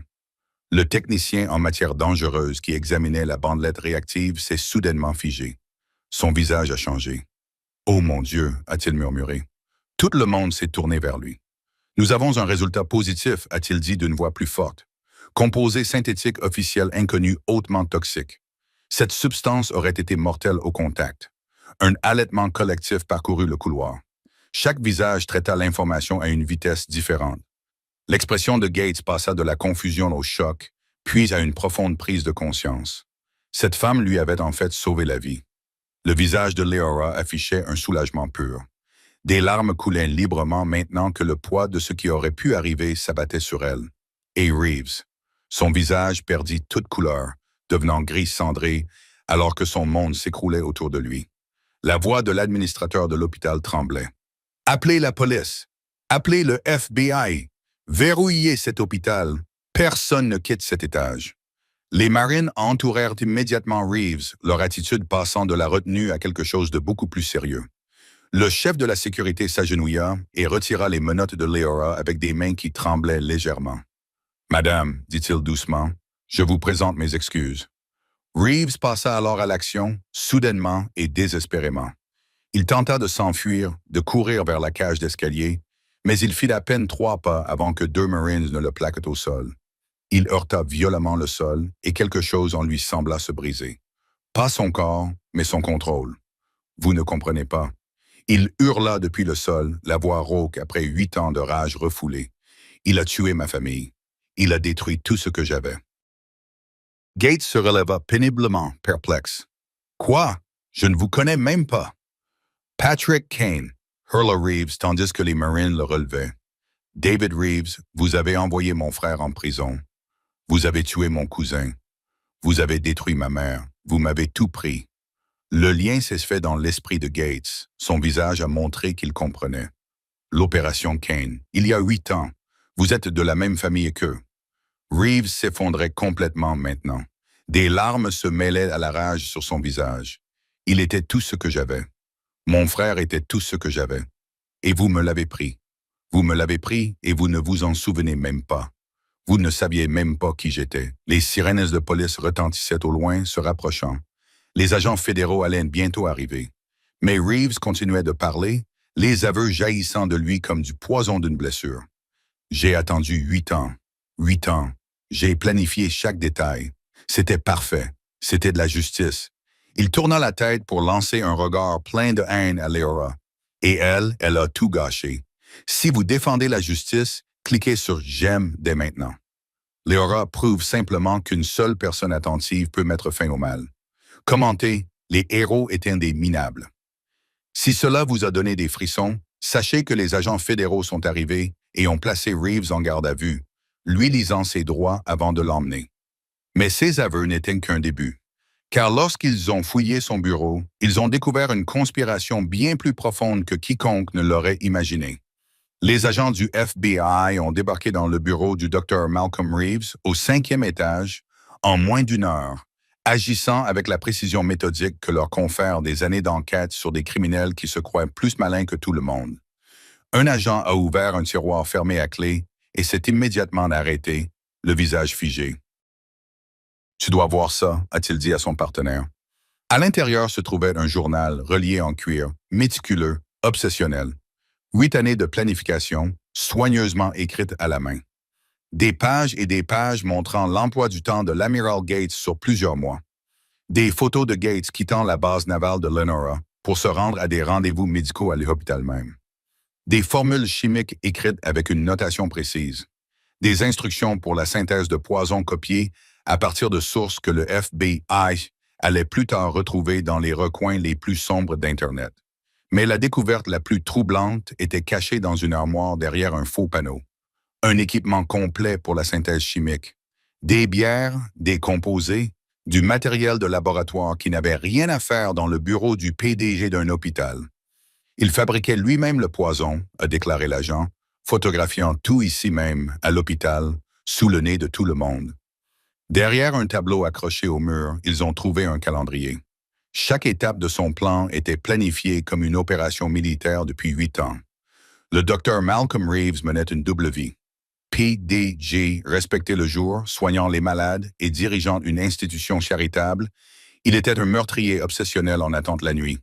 Le technicien en matière dangereuse qui examinait la bandelette réactive s'est soudainement figé. Son visage a changé. « Oh mon Dieu » a-t-il murmuré. Tout le monde s'est tourné vers lui. « Nous avons un résultat positif » a-t-il dit d'une voix plus forte. « Composé synthétique officiel inconnu hautement toxique. Cette substance aurait été mortelle au contact. » Un halètement collectif parcourut le couloir. Chaque visage traita l'information à une vitesse différente. L'expression de Gates passa de la confusion au choc, puis à une profonde prise de conscience. Cette femme lui avait en fait sauvé la vie. Le visage de Leora affichait un soulagement pur. Des larmes coulaient librement maintenant que le poids de ce qui aurait pu arriver s'abattait sur elle. Et Reeves. Son visage perdit toute couleur, devenant gris cendré, alors que son monde s'écroulait autour de lui. La voix de l'administrateur de l'hôpital tremblait. « Appelez la police! Appelez le FBI! Verrouillez cet hôpital! Personne ne quitte cet étage! » Les Marines entourèrent immédiatement Reeves, leur attitude passant de la retenue à quelque chose de beaucoup plus sérieux. Le chef de la sécurité s'agenouilla et retira les menottes de Leora avec des mains qui tremblaient légèrement. « Madame, dit-il doucement, je vous présente mes excuses. » Reeves passa alors à l'action, soudainement et désespérément. Il tenta de s'enfuir, de courir vers la cage d'escalier, mais il fit à peine 3 pas avant que 2 Marines ne le plaquent au sol. Il heurta violemment le sol et quelque chose en lui sembla se briser. Pas son corps, mais son contrôle. Vous ne comprenez pas. Il hurla depuis le sol, la voix rauque après 8 ans de rage refoulée. Il a tué ma famille. Il a détruit tout ce que j'avais. Gates se releva péniblement, perplexe. Quoi? Je ne vous connais même pas. Patrick Kane, hurla Reeves tandis que les Marines le relevaient. David Reeves, vous avez envoyé mon frère en prison. Vous avez tué mon cousin. Vous avez détruit ma mère. Vous m'avez tout pris. Le lien s'est fait dans l'esprit de Gates. Son visage a montré qu'il comprenait. L'opération Kane, il y a 8 ans. Vous êtes de la même famille qu'eux. Reeves s'effondrait complètement maintenant. Des larmes se mêlaient à la rage sur son visage. Il était tout ce que j'avais. Mon frère était tout ce que j'avais. Et vous me l'avez pris. Vous me l'avez pris et vous ne vous en souvenez même pas. Vous ne saviez même pas qui j'étais. Les sirènes de police retentissaient au loin, se rapprochant. Les agents fédéraux allaient bientôt arriver. Mais Reeves continuait de parler, les aveux jaillissant de lui comme du poison d'une blessure. J'ai attendu 8 ans. 8 ans. J'ai planifié chaque détail. C'était parfait. C'était de la justice. Il tourna la tête pour lancer un regard plein de haine à Leora. Et elle a tout gâché. Si vous défendez la justice, cliquez sur « J'aime » dès maintenant. Leora prouve simplement qu'une seule personne attentive peut mettre fin au mal. Commentez, les héros étaient des minables. Si cela vous a donné des frissons, sachez que les agents fédéraux sont arrivés et ont placé Reeves en garde à vue, lui lisant ses droits avant de l'emmener. Mais ces aveux n'étaient qu'un début, car lorsqu'ils ont fouillé son bureau, ils ont découvert une conspiration bien plus profonde que quiconque ne l'aurait imaginé. Les agents du FBI ont débarqué dans le bureau du Dr. Malcolm Reeves au 5e étage en moins d'1 heure, agissant avec la précision méthodique que leur confère des années d'enquête sur des criminels qui se croient plus malins que tout le monde. Un agent a ouvert un tiroir fermé à clé et s'est immédiatement arrêté, le visage figé. « Tu dois voir ça », a-t-il dit à son partenaire. À l'intérieur se trouvait un journal relié en cuir, méticuleux, obsessionnel. 8 années de planification, soigneusement écrites à la main. Des pages et des pages montrant l'emploi du temps de l'amiral Gates sur plusieurs mois. Des photos de Gates quittant la base navale de Lenora pour se rendre à des rendez-vous médicaux à l'hôpital même. Des formules chimiques écrites avec une notation précise. Des instructions pour la synthèse de poisons copiées à partir de sources que le FBI allait plus tard retrouver dans les recoins les plus sombres d'Internet. Mais la découverte la plus troublante était cachée dans une armoire derrière un faux panneau. Un équipement complet pour la synthèse chimique. Des bières, des composés, du matériel de laboratoire qui n'avait rien à faire dans le bureau du PDG d'un hôpital. Il fabriquait lui-même le poison, a déclaré l'agent, photographiant tout ici même, à l'hôpital, sous le nez de tout le monde. Derrière un tableau accroché au mur, ils ont trouvé un calendrier. Chaque étape de son plan était planifiée comme une opération militaire depuis 8 ans. Le docteur Malcolm Reeves menait une double vie. PDG respectait le jour, soignant les malades et dirigeant une institution charitable, il était un meurtrier obsessionnel en attente la nuit,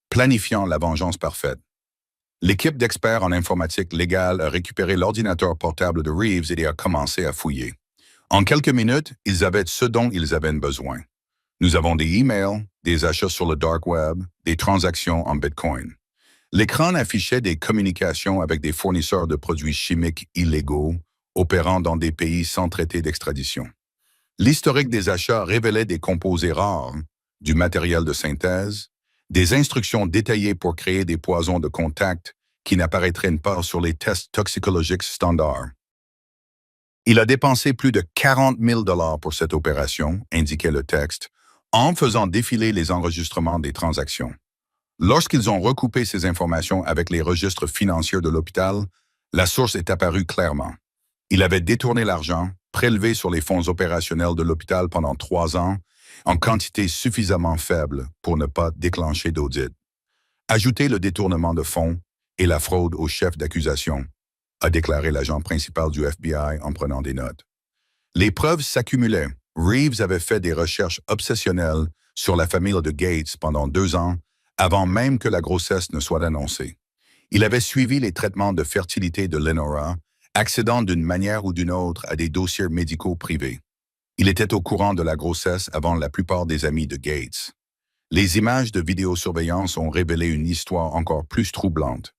planifiant la vengeance parfaite. L'équipe d'experts en informatique légale a récupéré l'ordinateur portable de Reeves et a commencé à fouiller. En quelques minutes, ils avaient ce dont ils avaient besoin. Nous avons des emails, des achats sur le dark web, des transactions en Bitcoin. L'écran affichait des communications avec des fournisseurs de produits chimiques illégaux, opérant dans des pays sans traité d'extradition. L'historique des achats révélait des composés rares, du matériel de synthèse, des instructions détaillées pour créer des poisons de contact qui n'apparaîtraient pas sur les tests toxicologiques standards. Il a dépensé plus de 40 000 $ pour cette opération, indiquait le texte, en faisant défiler les enregistrements des transactions. Lorsqu'ils ont recoupé ces informations avec les registres financiers de l'hôpital, la source est apparue clairement. Il avait détourné l'argent, prélevé sur les fonds opérationnels de l'hôpital pendant 3 ans, en quantité suffisamment faible pour ne pas déclencher d'audit. Ajoutez le détournement de fonds et la fraude au chef d'accusation, a déclaré l'agent principal du FBI en prenant des notes. Les preuves s'accumulaient. Reeves avait fait des recherches obsessionnelles sur la famille de Gates pendant 2 ans, avant même que la grossesse ne soit annoncée. Il avait suivi les traitements de fertilité de Lenora, accédant d'une manière ou d'une autre à des dossiers médicaux privés. Il était au courant de la grossesse avant la plupart des amis de Gates. Les images de vidéosurveillance ont révélé une histoire encore plus troublante.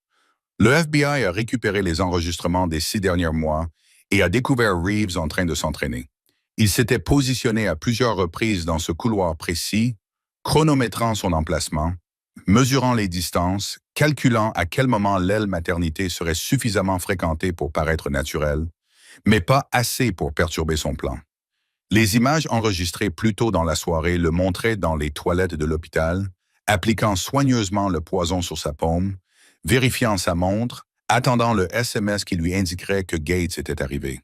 Le FBI a récupéré les enregistrements des 6 derniers mois et a découvert Reeves en train de s'entraîner. Il s'était positionné à plusieurs reprises dans ce couloir précis, chronométrant son emplacement, mesurant les distances, calculant à quel moment l'aile maternité serait suffisamment fréquentée pour paraître naturelle, mais pas assez pour perturber son plan. Les images enregistrées plus tôt dans la soirée le montraient dans les toilettes de l'hôpital, appliquant soigneusement le poison sur sa paume, vérifiant sa montre, attendant le SMS qui lui indiquerait que Gates était arrivé.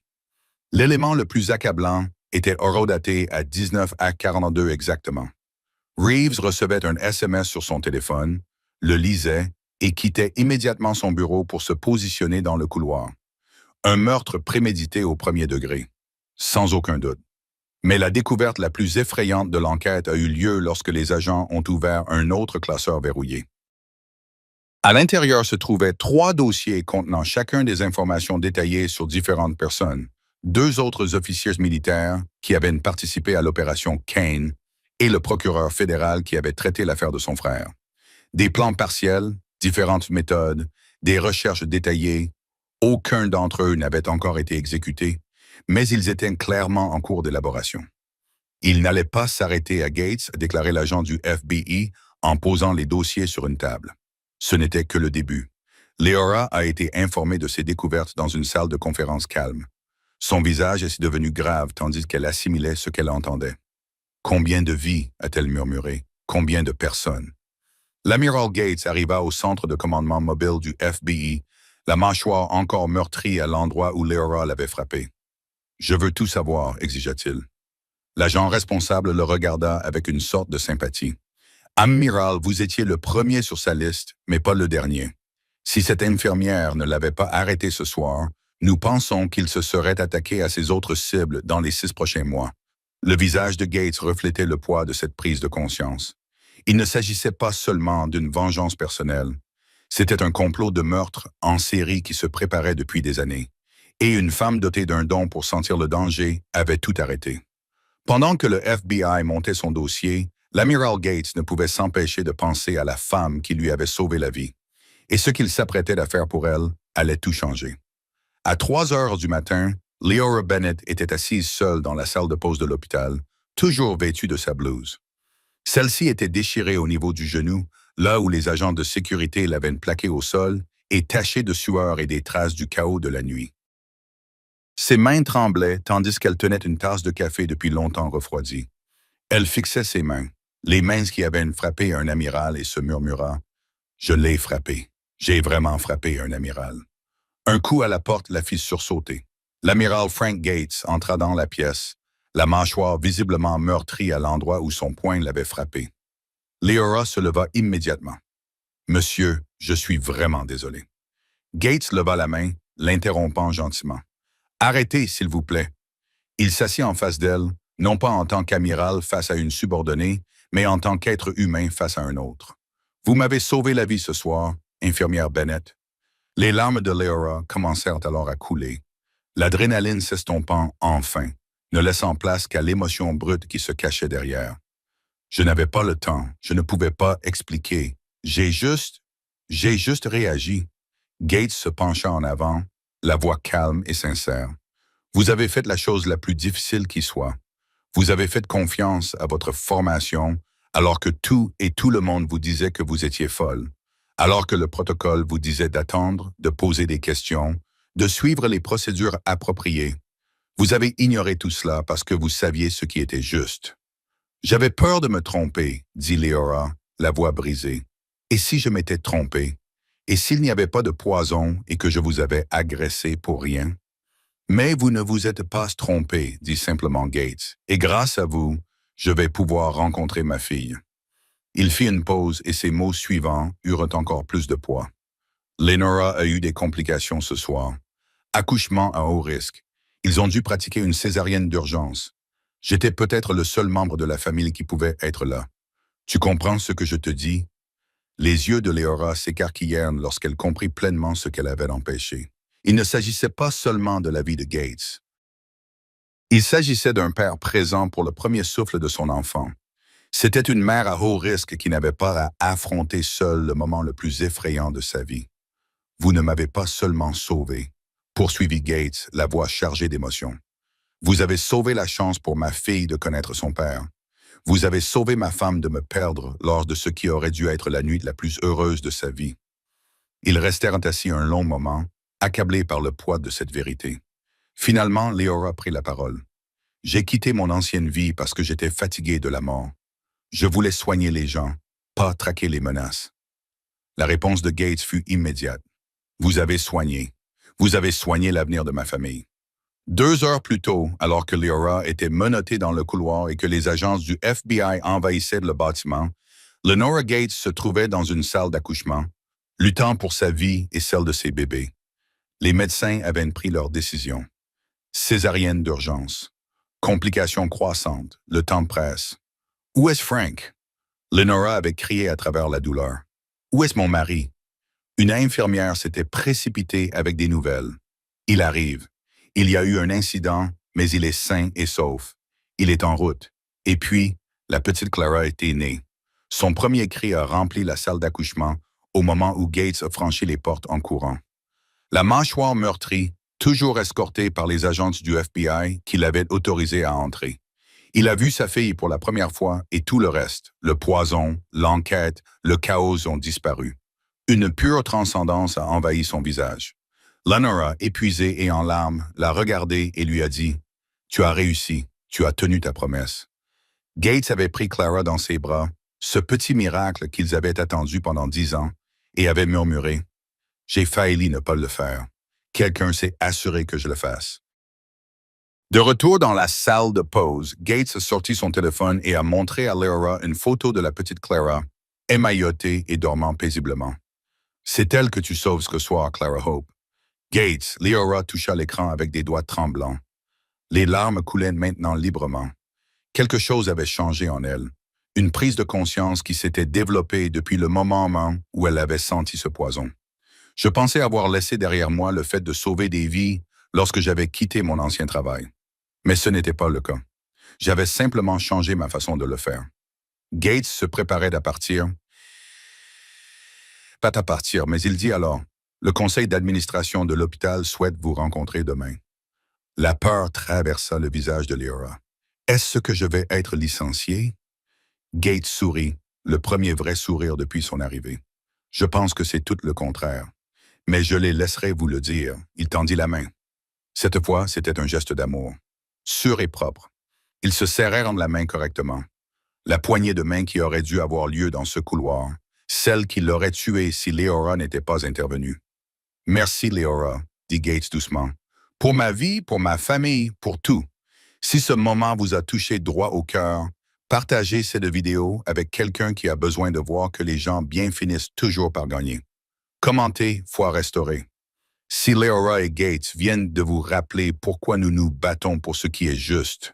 L'élément le plus accablant était horodaté à 19h42 exactement. Reeves recevait un SMS sur son téléphone, le lisait et quittait immédiatement son bureau pour se positionner dans le couloir. Un meurtre prémédité au premier degré, sans aucun doute. Mais la découverte la plus effrayante de l'enquête a eu lieu lorsque les agents ont ouvert un autre classeur verrouillé. À l'intérieur se trouvaient 3 dossiers contenant chacun des informations détaillées sur différentes personnes, 2 autres officiers militaires qui avaient participé à l'opération Kane et le procureur fédéral qui avait traité l'affaire de son frère. Des plans partiels, différentes méthodes, des recherches détaillées, aucun d'entre eux n'avait encore été exécuté, mais ils étaient clairement en cours d'élaboration. Ils n'allaient pas s'arrêter à Gates, a déclaré l'agent du FBI en posant les dossiers sur une table. Ce n'était que le début. Leora a été informée de ses découvertes dans une salle de conférence calme. Son visage est devenu grave tandis qu'elle assimilait ce qu'elle entendait. « Combien de vies » a-t-elle murmuré. « Combien de personnes ?» L'amiral Gates arriva au centre de commandement mobile du FBI, la mâchoire encore meurtrie à l'endroit où Leora l'avait frappé. « Je veux tout savoir » exigea-t-il. L'agent responsable le regarda avec une sorte de sympathie. « Amiral, vous étiez le premier sur sa liste, mais pas le dernier. Si cette infirmière ne l'avait pas arrêté ce soir, nous pensons qu'il se serait attaqué à ses autres cibles dans les 6 prochains mois. » Le visage de Gates reflétait le poids de cette prise de conscience. Il ne s'agissait pas seulement d'une vengeance personnelle. C'était un complot de meurtre en série qui se préparait depuis des années. Et une femme dotée d'un don pour sentir le danger avait tout arrêté. Pendant que le FBI montait son dossier, l'amiral Gates ne pouvait s'empêcher de penser à la femme qui lui avait sauvé la vie. Et ce qu'il s'apprêtait à faire pour elle allait tout changer. À 3 heures du matin, Leora Bennett était assise seule dans la salle de pause de l'hôpital, toujours vêtue de sa blouse. Celle-ci était déchirée au niveau du genou, là où les agents de sécurité l'avaient plaquée au sol, et tachée de sueur et des traces du chaos de la nuit. Ses mains tremblaient tandis qu'elle tenait une tasse de café depuis longtemps refroidie. Elle fixait ses mains, les mains qui avaient frappé un amiral, et se murmura « Je l'ai frappé. J'ai vraiment frappé un amiral. » Un coup à la porte la fit sursauter. L'amiral Frank Gates entra dans la pièce, la mâchoire visiblement meurtrie à l'endroit où son poing l'avait frappé. Leora se leva immédiatement. « Monsieur, je suis vraiment désolé. » Gates leva la main, l'interrompant gentiment. « Arrêtez, s'il vous plaît. » Il s'assit en face d'elle, non pas en tant qu'amiral face à une subordonnée, mais en tant qu'être humain face à un autre. « Vous m'avez sauvé la vie ce soir, infirmière Bennett. » Les larmes de Leora commencèrent alors à couler, l'adrénaline s'estompant enfin, ne laissant place qu'à l'émotion brute qui se cachait derrière. « Je n'avais pas le temps, je ne pouvais pas expliquer. J'ai juste réagi. » Gates se pencha en avant, la voix calme et sincère. « Vous avez fait la chose la plus difficile qui soit. Vous avez fait confiance à votre formation, alors que tout le monde vous disait que vous étiez folle. Alors que le protocole vous disait d'attendre, de poser des questions, de suivre les procédures appropriées, vous avez ignoré tout cela parce que vous saviez ce qui était juste. J'avais peur de me tromper, dit Leora, la voix brisée. Et si je m'étais trompé? Et s'il n'y avait pas de poison et que je vous avais agressé pour rien? Mais vous ne vous êtes pas trompé, dit simplement Gates. Et grâce à vous, je vais pouvoir rencontrer ma fille. Il fit une pause et ses mots suivants eurent encore plus de poids. Lenora a eu des complications ce soir. Accouchement à haut risque. Ils ont dû pratiquer une césarienne d'urgence. J'étais peut-être le seul membre de la famille qui pouvait être là. Tu comprends ce que je te dis? Les yeux de Leora s'écarquillèrent lorsqu'elle comprit pleinement ce qu'elle avait empêché. Il ne s'agissait pas seulement de la vie de Gates. Il s'agissait d'un père présent pour le premier souffle de son enfant. C'était une mère à haut risque qui n'avait pas à affronter seule le moment le plus effrayant de sa vie. Vous ne m'avez pas seulement sauvé, poursuivit Gates, la voix chargée d'émotion. Vous avez sauvé la chance pour ma fille de connaître son père. Vous avez sauvé ma femme de me perdre lors de ce qui aurait dû être la nuit la plus heureuse de sa vie. Ils restèrent assis un long moment, accablés par le poids de cette vérité. Finalement, Leora prit la parole. J'ai quitté mon ancienne vie parce que j'étais fatigué de la mort. Je voulais soigner les gens, pas traquer les menaces. La réponse de Gates fut immédiate. Vous avez soigné. Vous avez soigné l'avenir de ma famille. 2 heures plus tôt, alors que Leora était menottée dans le couloir et que les agences du FBI envahissaient le bâtiment, Lenora Gates se trouvait dans une salle d'accouchement, luttant pour sa vie et celle de ses bébés. Les médecins avaient pris leur décision. Césarienne d'urgence. Complications croissantes. Le temps presse. Où est-ce Frank? Lenora avait crié à travers la douleur. Où est-ce mon mari? Une infirmière s'était précipitée avec des nouvelles. Il arrive. Il y a eu un incident, mais il est sain et sauf. Il est en route. Et puis, la petite Clara était née. Son premier cri a rempli la salle d'accouchement au moment où Gates a franchi les portes en courant. La mâchoire meurtrie, toujours escortée par les agents du FBI qui l'avaient autorisé à entrer. Il a vu sa fille pour la première fois et tout le reste, le poison, l'enquête, le chaos ont disparu. Une pure transcendance a envahi son visage. Lenora, épuisée et en larmes, l'a regardé et lui a dit « Tu as réussi, tu as tenu ta promesse. » Gates avait pris Clara dans ses bras, ce petit miracle qu'ils avaient attendu pendant 10 ans, et avait murmuré « J'ai failli ne pas le faire. Quelqu'un s'est assuré que je le fasse. » De retour dans la salle de pause, Gates a sorti son téléphone et a montré à Leora une photo de la petite Clara, émaillotée et dormant paisiblement. « C'est elle que tu sauves ce soir, Clara Hope. » Gates, Leora toucha l'écran avec des doigts tremblants. Les larmes coulaient maintenant librement. Quelque chose avait changé en elle. Une prise de conscience qui s'était développée depuis le moment où elle avait senti ce poison. Je pensais avoir laissé derrière moi le fait de sauver des vies lorsque j'avais quitté mon ancien travail. Mais ce n'était pas le cas. J'avais simplement changé ma façon de le faire. Gates se préparait à partir. Pas à partir, mais il dit alors, « Le conseil d'administration de l'hôpital souhaite vous rencontrer demain. » La peur traversa le visage de Leora. « Est-ce que je vais être licencié? » Gates sourit, le premier vrai sourire depuis son arrivée. « Je pense que c'est tout le contraire. Mais je les laisserai vous le dire. » Il tendit la main. Cette fois, c'était un geste d'amour. Sûr et propre. Ils se serrèrent la main correctement. La poignée de main qui aurait dû avoir lieu dans ce couloir, celle qui l'aurait tué si Leora n'était pas intervenue. « Merci, Leora, » dit Gates doucement. « Pour ma vie, pour ma famille, pour tout. Si ce moment vous a touché droit au cœur, partagez cette vidéo avec quelqu'un qui a besoin de voir que les gens bien finissent toujours par gagner. Commentez, foi restaurée. Si Leora et Gates viennent de vous rappeler pourquoi nous nous battons pour ce qui est juste,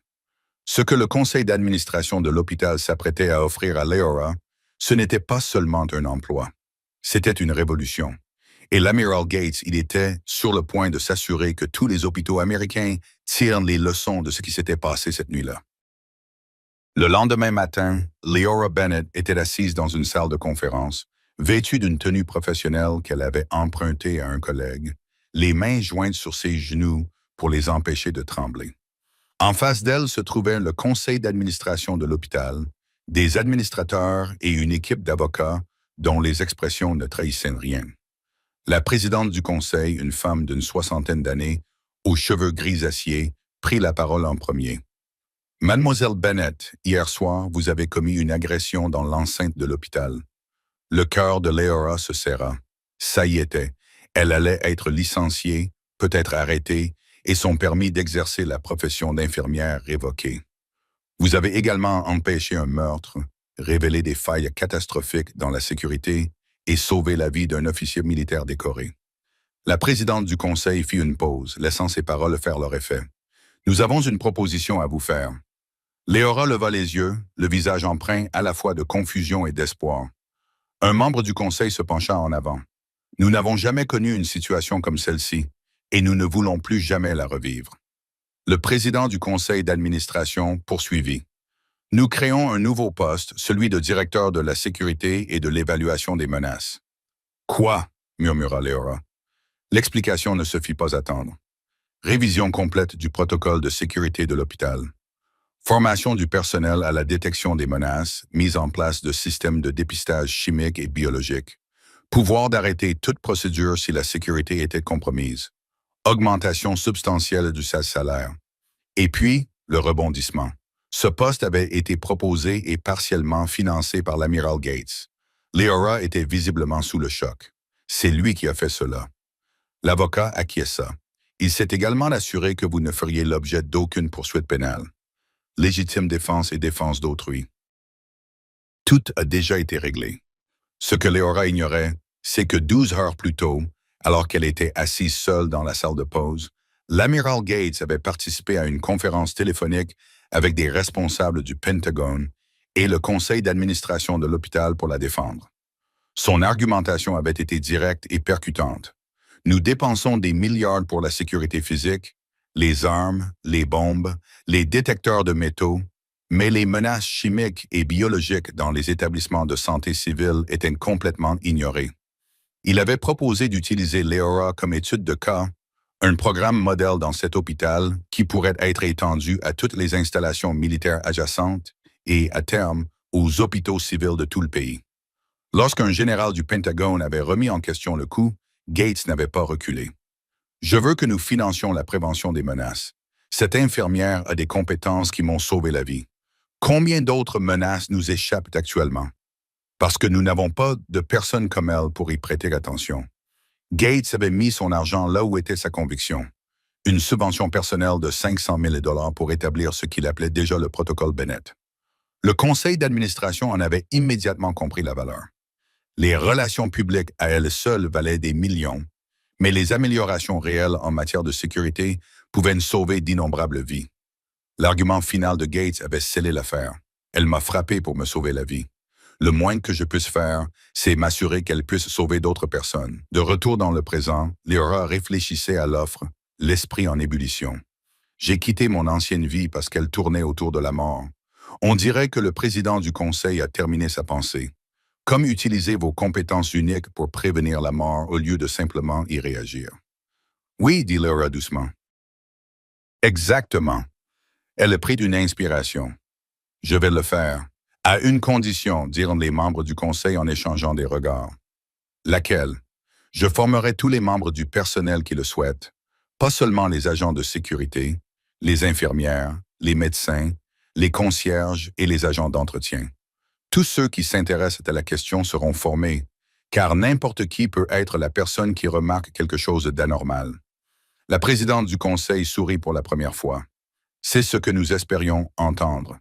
ce que le conseil d'administration de l'hôpital s'apprêtait à offrir à Leora, ce n'était pas seulement un emploi. C'était une révolution. Et l'amiral Gates, il était sur le point de s'assurer que tous les hôpitaux américains tirent les leçons de ce qui s'était passé cette nuit-là. Le lendemain matin, Leora Bennett était assise dans une salle de conférence, vêtue d'une tenue professionnelle qu'elle avait empruntée à un collègue, les mains jointes sur ses genoux pour les empêcher de trembler. En face d'elle se trouvait le conseil d'administration de l'hôpital, des administrateurs et une équipe d'avocats dont les expressions ne trahissaient rien. La présidente du conseil, une femme d'une soixantaine d'années, aux cheveux grisâciés, prit la parole en premier. Mademoiselle Bennett, hier soir, vous avez commis une agression dans l'enceinte de l'hôpital. Le cœur de Leora se serra. Ça y était. Elle allait être licenciée, peut-être arrêtée, et son permis d'exercer la profession d'infirmière révoqué. Vous avez également empêché un meurtre, révélé des failles catastrophiques dans la sécurité et sauvé la vie d'un officier militaire décoré. La présidente du conseil fit une pause, laissant ses paroles faire leur effet. Nous avons une proposition à vous faire. Leora leva les yeux, le visage empreint à la fois de confusion et d'espoir. Un membre du conseil se pencha en avant. Nous n'avons jamais connu une situation comme celle-ci, et nous ne voulons plus jamais la revivre. Le président du conseil d'administration poursuivit. Nous créons un nouveau poste, celui de directeur de la sécurité et de l'évaluation des menaces. Quoi? Murmura Leora. L'explication ne se fit pas attendre. Révision complète du protocole de sécurité de l'hôpital. Formation du personnel à la détection des menaces, mise en place de systèmes de dépistage chimique et biologique. Pouvoir d'arrêter toute procédure si la sécurité était compromise. Augmentation substantielle du salaire. Et puis, le rebondissement. Ce poste avait été proposé et partiellement financé par l'amiral Gates. Leora était visiblement sous le choc. C'est lui qui a fait cela. L'avocat acquiesça. Il s'est également assuré que vous ne feriez l'objet d'aucune poursuite pénale. Légitime défense et défense d'autrui. Tout a déjà été réglé. Ce que Leora ignorait, c'est que 12 heures plus tôt, alors qu'elle était assise seule dans la salle de pause, l'amiral Gates avait participé à une conférence téléphonique avec des responsables du Pentagone et le conseil d'administration de l'hôpital pour la défendre. Son argumentation avait été directe et percutante. Nous dépensons des milliards pour la sécurité physique, les armes, les bombes, les détecteurs de métaux, mais les menaces chimiques et biologiques dans les établissements de santé civile étaient complètement ignorées. Il avait proposé d'utiliser Leora comme étude de cas, un programme modèle dans cet hôpital qui pourrait être étendu à toutes les installations militaires adjacentes et, à terme, aux hôpitaux civils de tout le pays. Lorsqu'un général du Pentagone avait remis en question le coup, Gates n'avait pas reculé. Je veux que nous financions la prévention des menaces. Cette infirmière a des compétences qui m'ont sauvé la vie. Combien d'autres menaces nous échappent actuellement? Parce que nous n'avons pas de personne comme elle pour y prêter attention. Gates avait mis son argent là où était sa conviction. Une subvention personnelle de 500 000 $ pour établir ce qu'il appelait déjà le protocole Bennett. Le conseil d'administration en avait immédiatement compris la valeur. Les relations publiques à elles seules valaient des millions, mais les améliorations réelles en matière de sécurité pouvaient sauver d'innombrables vies. L'argument final de Gates avait scellé l'affaire. Elle m'a frappé pour me sauver la vie. Le moins que je puisse faire, c'est m'assurer qu'elle puisse sauver d'autres personnes. De retour dans le présent, Leora réfléchissait à l'offre, l'esprit en ébullition. J'ai quitté mon ancienne vie parce qu'elle tournait autour de la mort. On dirait que le président du conseil a terminé sa pensée. Comme utiliser vos compétences uniques pour prévenir la mort au lieu de simplement y réagir. Oui, dit Leora doucement. Exactement. Elle prit une inspiration. Je vais le faire. À une condition, dirent les membres du conseil en échangeant des regards. Laquelle? Je formerai tous les membres du personnel qui le souhaitent, pas seulement les agents de sécurité, les infirmières, les médecins, les concierges et les agents d'entretien. Tous ceux qui s'intéressent à la question seront formés, car n'importe qui peut être la personne qui remarque quelque chose d'anormal. La présidente du conseil sourit pour la première fois. C'est ce que nous espérions entendre.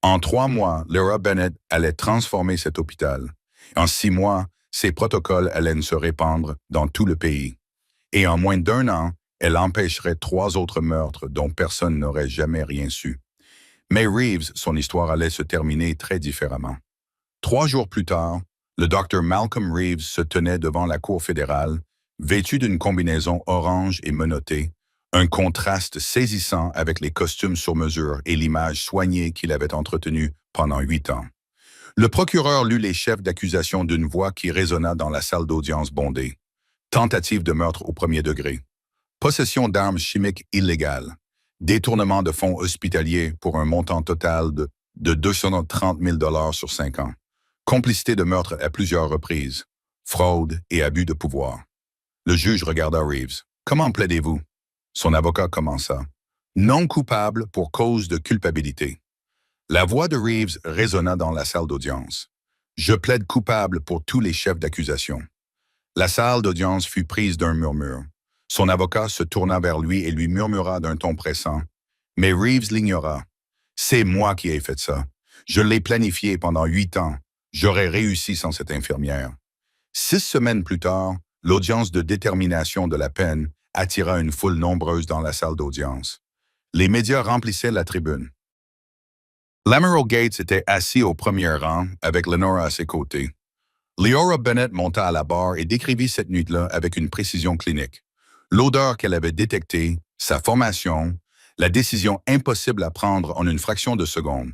En 3 mois, Leora Bennett allait transformer cet hôpital. En 6 mois, ses protocoles allaient se répandre dans tout le pays. Et en moins d'1 an, elle empêcherait 3 autres meurtres dont personne n'aurait jamais rien su. Mais Reeves, son histoire allait se terminer très différemment. 3 jours plus tard, le Dr Malcolm Reeves se tenait devant la Cour fédérale, vêtu d'une combinaison orange et menottée, un contraste saisissant avec les costumes sur mesure et l'image soignée qu'il avait entretenue pendant 8 ans. Le procureur lut les chefs d'accusation d'une voix qui résonna dans la salle d'audience bondée. Tentative de meurtre au 1er degré. Possession d'armes chimiques illégales. Détournement de fonds hospitaliers pour un montant total de 230 000 $ sur 5 ans. Complicité de meurtre à plusieurs reprises. Fraude et abus de pouvoir. Le juge regarda Reeves. Comment plaidez-vous? Son avocat commença. Non coupable pour cause de culpabilité. La voix de Reeves résonna dans la salle d'audience. Je plaide coupable pour tous les chefs d'accusation. La salle d'audience fut prise d'un murmure. Son avocat se tourna vers lui et lui murmura d'un ton pressant. Mais Reeves l'ignora. C'est moi qui ai fait ça. Je l'ai planifié pendant 8 ans. J'aurais réussi sans cette infirmière. 6 semaines plus tard, l'audience de détermination de la peine attira une foule nombreuse dans la salle d'audience. Les médias remplissaient la tribune. Lamoureux Gates était assis au premier rang avec Lenora à ses côtés. Leora Bennett monta à la barre et décrivit cette nuit-là avec une précision clinique. L'odeur qu'elle avait détectée, sa formation, la décision impossible à prendre en une fraction de seconde.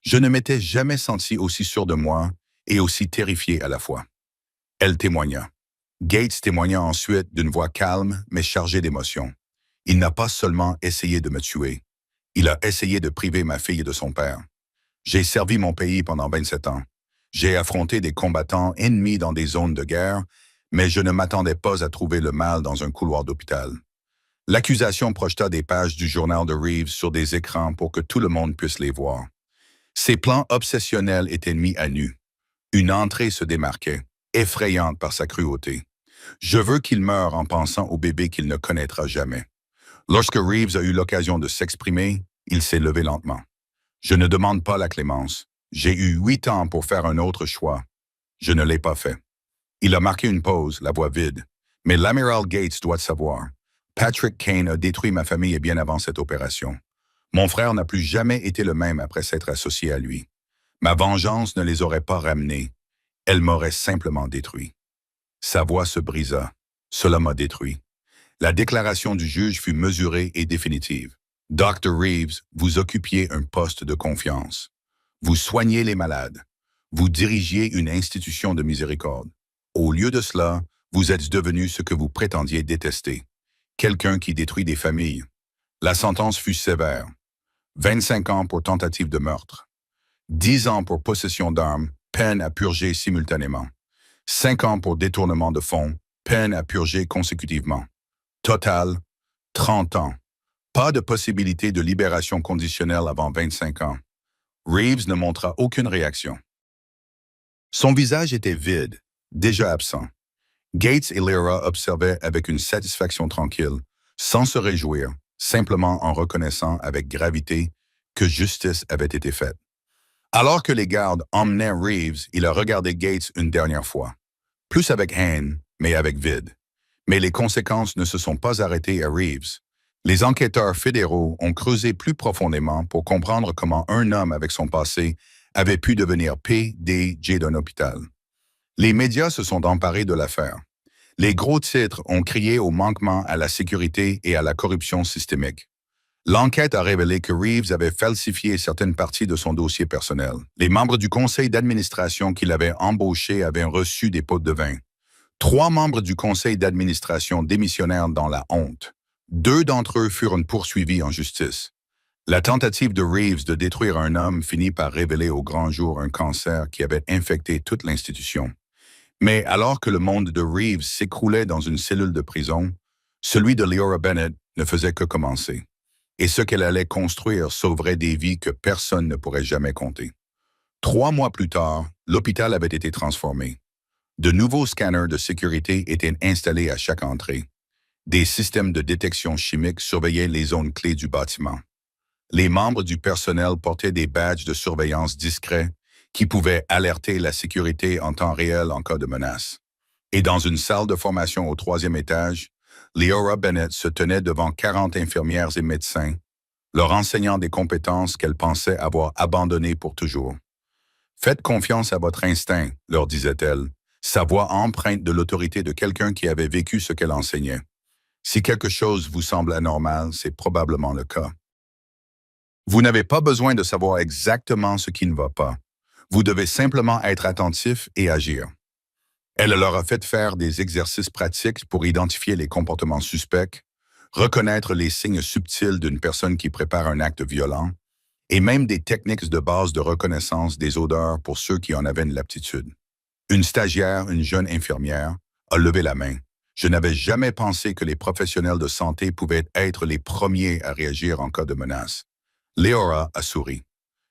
Je ne m'étais jamais senti aussi sûr de moi et aussi terrifié à la fois. Elle témoigna. Gates témoigna ensuite d'une voix calme mais chargée d'émotion. Il n'a pas seulement essayé de me tuer. Il a essayé de priver ma fille de son père. J'ai servi mon pays pendant 27 ans. J'ai affronté des combattants ennemis dans des zones de guerre, mais je ne m'attendais pas à trouver le mal dans un couloir d'hôpital. L'accusation projeta des pages du journal de Reeves sur des écrans pour que tout le monde puisse les voir. Ses plans obsessionnels étaient mis à nu. Une entrée se démarquait, effrayante par sa cruauté. Je veux qu'il meure en pensant au bébé qu'il ne connaîtra jamais. Lorsque Reeves a eu l'occasion de s'exprimer, il s'est levé lentement. Je ne demande pas la clémence. J'ai eu 8 ans pour faire un autre choix. Je ne l'ai pas fait. Il a marqué une pause, la voix vide. Mais l'amiral Gates doit savoir. Patrick Kane a détruit ma famille bien avant cette opération. Mon frère n'a plus jamais été le même après s'être associé à lui. Ma vengeance ne les aurait pas ramenés. Elle m'aurait simplement détruit. Sa voix se brisa. Cela m'a détruit. La déclaration du juge fut mesurée et définitive. Dr. Reeves, vous occupiez un poste de confiance. Vous soignez les malades. Vous dirigiez une institution de miséricorde. Au lieu de cela, vous êtes devenu ce que vous prétendiez détester. Quelqu'un qui détruit des familles. La sentence fut sévère. 25 ans pour tentative de meurtre. 10 ans pour possession d'armes, peine à purger simultanément. 5 ans pour détournement de fonds, peine à purger consécutivement. Total, 30 ans. Pas de possibilité de libération conditionnelle avant 25 ans. Reeves ne montra aucune réaction. Son visage était vide, déjà absent. Gates et Lyra observaient avec une satisfaction tranquille, sans se réjouir, simplement en reconnaissant avec gravité que justice avait été faite. Alors que les gardes emmenaient Reeves, il a regardé Gates une dernière fois. Plus avec haine, mais avec vide. Mais les conséquences ne se sont pas arrêtées à Reeves. Les enquêteurs fédéraux ont creusé plus profondément pour comprendre comment un homme avec son passé avait pu devenir PDG d'un hôpital. Les médias se sont emparés de l'affaire. Les gros titres ont crié au manquement à la sécurité et à la corruption systémique. L'enquête a révélé que Reeves avait falsifié certaines parties de son dossier personnel. Les membres du conseil d'administration qui l'avaient embauché avaient reçu des pots de vin. 3 membres du conseil d'administration démissionnèrent dans la honte. 2 d'entre eux furent poursuivis en justice. La tentative de Reeves de détruire un homme finit par révéler au grand jour un cancer qui avait infecté toute l'institution. Mais alors que le monde de Reeves s'écroulait dans une cellule de prison, celui de Leora Bennett ne faisait que commencer. Et ce qu'elle allait construire sauverait des vies que personne ne pourrait jamais compter. 3 mois plus tard, l'hôpital avait été transformé. De nouveaux scanners de sécurité étaient installés à chaque entrée. Des systèmes de détection chimique surveillaient les zones clés du bâtiment. Les membres du personnel portaient des badges de surveillance discrets qui pouvaient alerter la sécurité en temps réel en cas de menace. Et dans une salle de formation au 3e étage, Leora Bennett se tenait devant 40 infirmières et médecins, leur enseignant des compétences qu'elle pensait avoir abandonnées pour toujours. « Faites confiance à votre instinct », leur disait-elle, sa voix empreinte de l'autorité de quelqu'un qui avait vécu ce qu'elle enseignait. Si quelque chose vous semble anormal, c'est probablement le cas. Vous n'avez pas besoin de savoir exactement ce qui ne va pas. Vous devez simplement être attentif et agir. Elle leur a fait faire des exercices pratiques pour identifier les comportements suspects, reconnaître les signes subtils d'une personne qui prépare un acte violent et même des techniques de base de reconnaissance des odeurs pour ceux qui en avaient l'aptitude. Une stagiaire, une jeune infirmière, a levé la main. Je n'avais jamais pensé que les professionnels de santé pouvaient être les premiers à réagir en cas de menace. Leora a souri.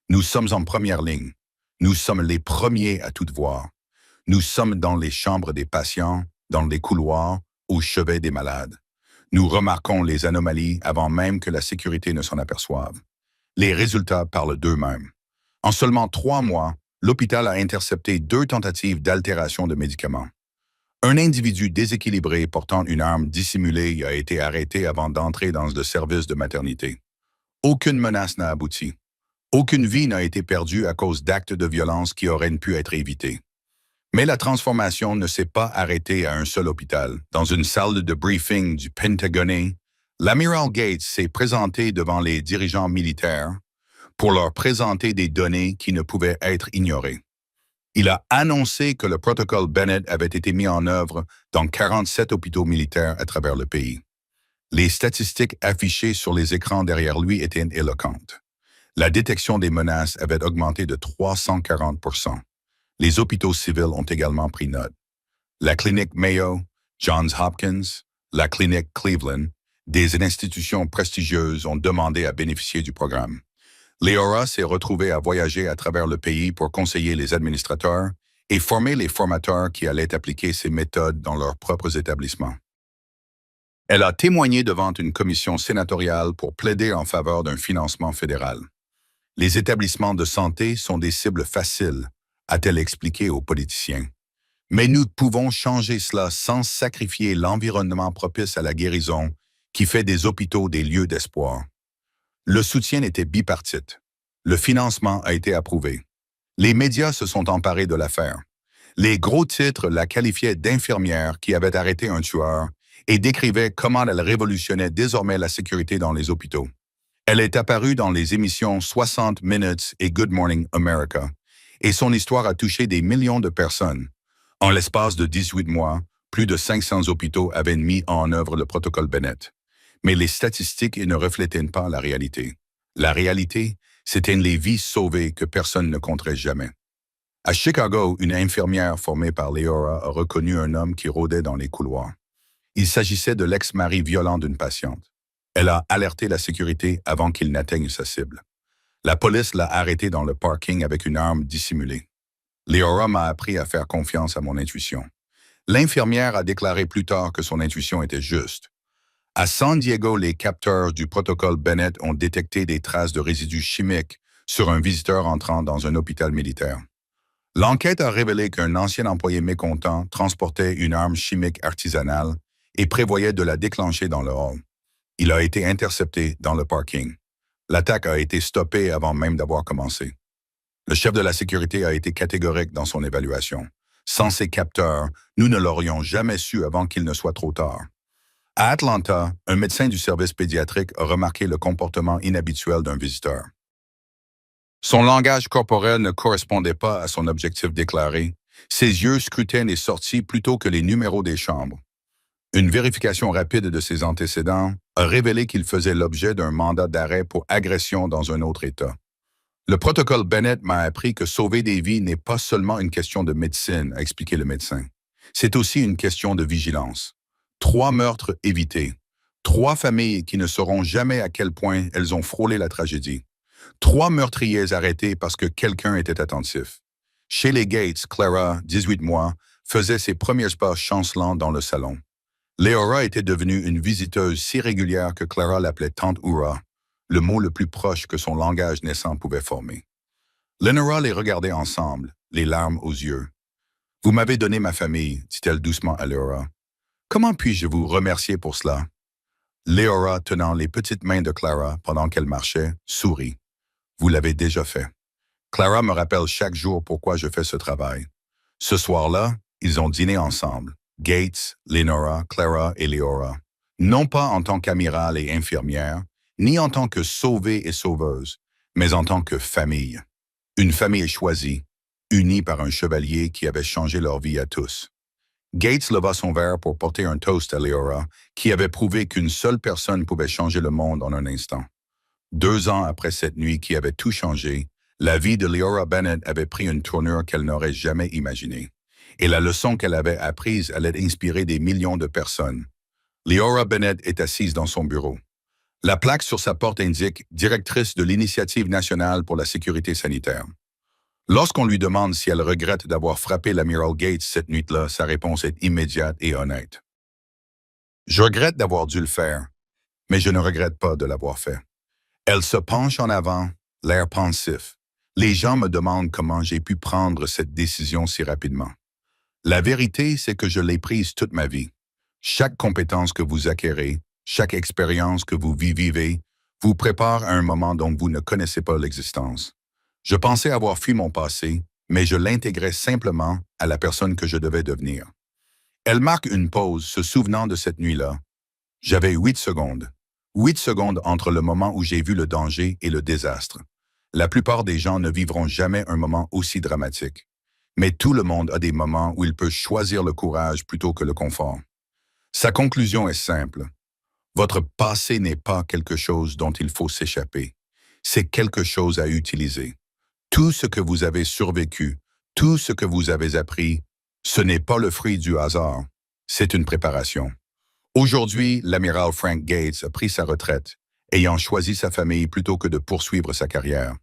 Nous sommes en première ligne. Nous sommes les premiers à tout voir. Nous sommes dans les chambres des patients, dans les couloirs, au chevet des malades. Nous remarquons les anomalies avant même que la sécurité ne s'en aperçoive. Les résultats parlent d'eux-mêmes. En seulement 3 mois, l'hôpital a intercepté 2 tentatives d'altération de médicaments. Un individu déséquilibré portant une arme dissimulée a été arrêté avant d'entrer dans le service de maternité. Aucune menace n'a abouti. Aucune vie n'a été perdue à cause d'actes de violence qui auraient pu être évités. Mais la transformation ne s'est pas arrêtée à un seul hôpital. Dans une salle de briefing du Pentagone, l'amiral Gates s'est présenté devant les dirigeants militaires pour leur présenter des données qui ne pouvaient être ignorées. Il a annoncé que le protocole Bennett avait été mis en œuvre dans 47 hôpitaux militaires à travers le pays. Les statistiques affichées sur les écrans derrière lui étaient éloquentes. La détection des menaces avait augmenté de 340%. Les hôpitaux civils ont également pris note. La clinique Mayo, Johns Hopkins, la clinique Cleveland, des institutions prestigieuses ont demandé à bénéficier du programme. Leora s'est retrouvée à voyager à travers le pays pour conseiller les administrateurs et former les formateurs qui allaient appliquer ces méthodes dans leurs propres établissements. Elle a témoigné devant une commission sénatoriale pour plaider en faveur d'un financement fédéral. Les établissements de santé sont des cibles faciles, a-t-elle expliqué aux politiciens. Mais nous pouvons changer cela sans sacrifier l'environnement propice à la guérison qui fait des hôpitaux des lieux d'espoir. Le soutien était bipartite. Le financement a été approuvé. Les médias se sont emparés de l'affaire. Les gros titres la qualifiaient d'infirmière qui avait arrêté un tueur et décrivaient comment elle révolutionnait désormais la sécurité dans les hôpitaux. Elle est apparue dans les émissions 60 Minutes et Good Morning America, et son histoire a touché des millions de personnes. En l'espace de 18 mois, plus de 500 hôpitaux avaient mis en œuvre le protocole Bennett. Mais les statistiques ne reflétaient pas la réalité. La réalité, c'était les vies sauvées que personne ne compterait jamais. À Chicago, une infirmière formée par Leora a reconnu un homme qui rôdait dans les couloirs. Il s'agissait de l'ex-mari violent d'une patiente. Elle a alerté la sécurité avant qu'il n'atteigne sa cible. La police l'a arrêté dans le parking avec une arme dissimulée. Leora m'a appris à faire confiance à mon intuition. L'infirmière a déclaré plus tard que son intuition était juste. À San Diego, les capteurs du protocole Bennett ont détecté des traces de résidus chimiques sur un visiteur entrant dans un hôpital militaire. L'enquête a révélé qu'un ancien employé mécontent transportait une arme chimique artisanale et prévoyait de la déclencher dans le hall. Il a été intercepté dans le parking. L'attaque a été stoppée avant même d'avoir commencé. Le chef de la sécurité a été catégorique dans son évaluation. Sans ces capteurs, nous ne l'aurions jamais su avant qu'il ne soit trop tard. À Atlanta, un médecin du service pédiatrique a remarqué le comportement inhabituel d'un visiteur. Son langage corporel ne correspondait pas à son objectif déclaré. Ses yeux scrutaient les sorties plutôt que les numéros des chambres. Une vérification rapide de ses antécédents a révélé qu'il faisait l'objet d'un mandat d'arrêt pour agression dans un autre État. Le protocole Bennett m'a appris que sauver des vies n'est pas seulement une question de médecine, a expliqué le médecin. C'est aussi une question de vigilance. 3 meurtres évités. 3 familles qui ne sauront jamais à quel point elles ont frôlé la tragédie. 3 meurtriers arrêtés parce que quelqu'un était attentif. Chez les Gates, Clara, 18 mois, faisait ses premiers pas chancelants dans le salon. Leora était devenue une visiteuse si régulière que Clara l'appelait Tante Oura, le mot le plus proche que son langage naissant pouvait former. Lenora les regardait ensemble, les larmes aux yeux. « Vous m'avez donné ma famille, dit-elle doucement à Leora. Comment puis-je vous remercier pour cela? » Leora, tenant les petites mains de Clara pendant qu'elle marchait, sourit. « Vous l'avez déjà fait. Clara me rappelle chaque jour pourquoi je fais ce travail. Ce soir-là, ils ont dîné ensemble. Gates, Lenora, Clara et Leora. Non pas en tant qu'amirale et infirmière, ni en tant que sauvée et sauveuse, mais en tant que famille. Une famille choisie, unie par un chevalier qui avait changé leur vie à tous. Gates leva son verre pour porter un toast à Leora, qui avait prouvé qu'une seule personne pouvait changer le monde en un instant. 2 ans après cette nuit qui avait tout changé, la vie de Leora Bennett avait pris une tournure qu'elle n'aurait jamais imaginée. Et la leçon qu'elle avait apprise allait inspirer des millions de personnes. Leora Bennett est assise dans son bureau. La plaque sur sa porte indique « Directrice de l'Initiative nationale pour la sécurité sanitaire ». Lorsqu'on lui demande si elle regrette d'avoir frappé l'amiral Gates cette nuit-là, sa réponse est immédiate et honnête. « Je regrette d'avoir dû le faire, mais je ne regrette pas de l'avoir fait. » Elle se penche en avant, l'air pensif. Les gens me demandent comment j'ai pu prendre cette décision si rapidement. La vérité, c'est que je l'ai prise toute ma vie. Chaque compétence que vous acquérez, chaque expérience que vous vivez, vous prépare à un moment dont vous ne connaissez pas l'existence. Je pensais avoir fui mon passé, mais je l'intégrais simplement à la personne que je devais devenir. Elle marque une pause, se souvenant de cette nuit-là. J'avais 8 secondes. 8 secondes entre le moment où j'ai vu le danger et le désastre. La plupart des gens ne vivront jamais un moment aussi dramatique. Mais tout le monde a des moments où il peut choisir le courage plutôt que le confort. Sa conclusion est simple. Votre passé n'est pas quelque chose dont il faut s'échapper. C'est quelque chose à utiliser. Tout ce que vous avez survécu, tout ce que vous avez appris, ce n'est pas le fruit du hasard. C'est une préparation. Aujourd'hui, l'amiral Frank Gates a pris sa retraite, ayant choisi sa famille plutôt que de poursuivre sa carrière.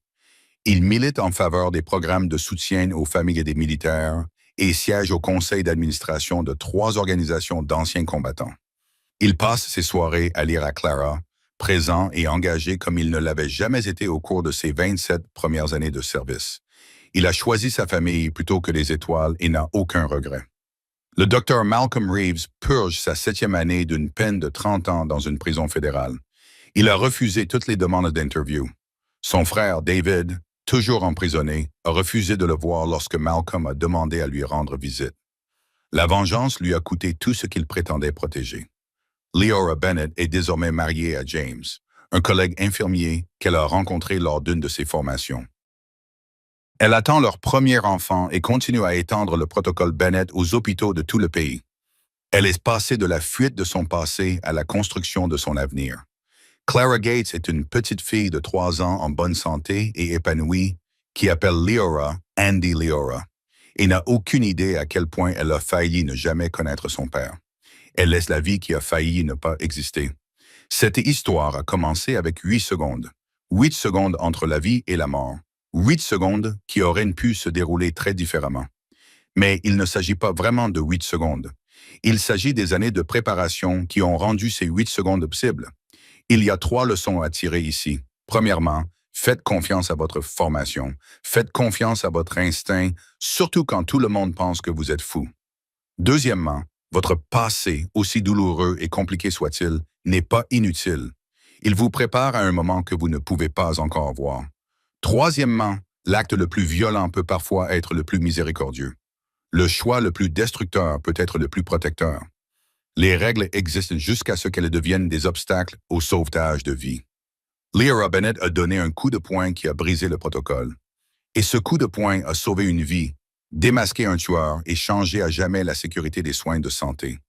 Il milite en faveur des programmes de soutien aux familles des militaires et siège au conseil d'administration de 3 organisations d'anciens combattants. Il passe ses soirées à lire à Clara, présent et engagé comme il ne l'avait jamais été au cours de ses 27 premières années de service. Il a choisi sa famille plutôt que les étoiles et n'a aucun regret. Le docteur Malcolm Reeves purge sa 7e année d'une peine de 30 ans dans une prison fédérale. Il a refusé toutes les demandes d'interview. Son frère David, toujours emprisonné, a refusé de le voir lorsque Malcolm a demandé à lui rendre visite. La vengeance lui a coûté tout ce qu'il prétendait protéger. Leora Bennett est désormais mariée à James, un collègue infirmier qu'elle a rencontré lors d'une de ses formations. Elle attend leur premier enfant et continue à étendre le protocole Bennett aux hôpitaux de tout le pays. Elle est passée de la fuite de son passé à la construction de son avenir. Clara Gates est une petite fille de 3 ans en bonne santé et épanouie qui appelle Leora Andy Leora et n'a aucune idée à quel point elle a failli ne jamais connaître son père. Elle laisse la vie qui a failli ne pas exister. Cette histoire a commencé avec 8 secondes. 8 secondes entre la vie et la mort. 8 secondes qui auraient pu se dérouler très différemment. Mais il ne s'agit pas vraiment de 8 secondes. Il s'agit des années de préparation qui ont rendu ces 8 secondes possibles. Il y a 3 leçons à tirer ici. Premièrement, faites confiance à votre formation. Faites confiance à votre instinct, surtout quand tout le monde pense que vous êtes fou. Deuxièmement, votre passé, aussi douloureux et compliqué soit-il, n'est pas inutile. Il vous prépare à un moment que vous ne pouvez pas encore voir. Troisièmement, l'acte le plus violent peut parfois être le plus miséricordieux. Le choix le plus destructeur peut être le plus protecteur. Les règles existent jusqu'à ce qu'elles deviennent des obstacles au sauvetage de vie. Leora Bennett a donné un coup de poing qui a brisé le protocole. Et ce coup de poing a sauvé une vie, démasqué un tueur et changé à jamais la sécurité des soins de santé.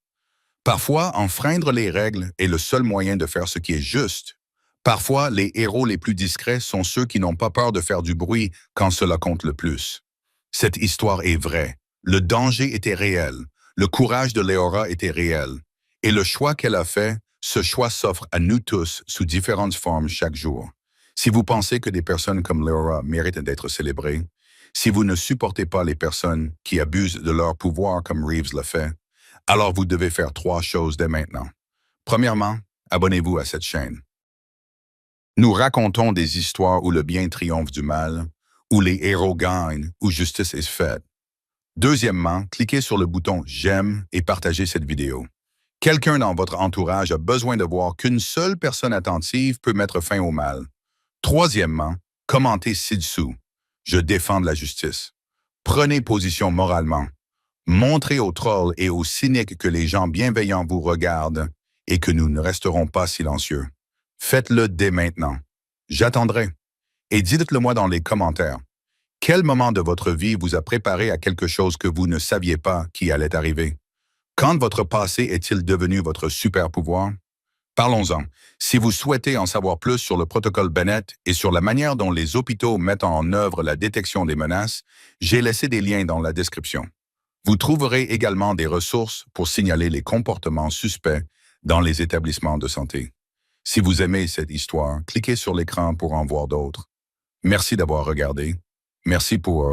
Parfois, enfreindre les règles est le seul moyen de faire ce qui est juste. Parfois, les héros les plus discrets sont ceux qui n'ont pas peur de faire du bruit quand cela compte le plus. Cette histoire est vraie. Le danger était réel. Le courage de Leora était réel. Et le choix qu'elle a fait, ce choix s'offre à nous tous sous différentes formes chaque jour. Si vous pensez que des personnes comme Leora méritent d'être célébrées, si vous ne supportez pas les personnes qui abusent de leur pouvoir comme Reeves l'a fait, alors vous devez faire 3 choses dès maintenant. Premièrement, abonnez-vous à cette chaîne. Nous racontons des histoires où le bien triomphe du mal, où les héros gagnent, où justice est faite. Deuxièmement, cliquez sur le bouton « J'aime » et partagez cette vidéo. Quelqu'un dans votre entourage a besoin de voir qu'une seule personne attentive peut mettre fin au mal. Troisièmement, commentez ci-dessous. Je défends la justice. Prenez position moralement. Montrez aux trolls et aux cyniques que les gens bienveillants vous regardent et que nous ne resterons pas silencieux. Faites-le dès maintenant. J'attendrai. Et dites-le moi dans les commentaires. Quel moment de votre vie vous a préparé à quelque chose que vous ne saviez pas qui allait arriver? Quand votre passé est-il devenu votre super pouvoir? Parlons-en. Si vous souhaitez en savoir plus sur le protocole Bennett et sur la manière dont les hôpitaux mettent en œuvre la détection des menaces, j'ai laissé des liens dans la description. Vous trouverez également des ressources pour signaler les comportements suspects dans les établissements de santé. Si vous aimez cette histoire, cliquez sur l'écran pour en voir d'autres. Merci d'avoir regardé. Merci pour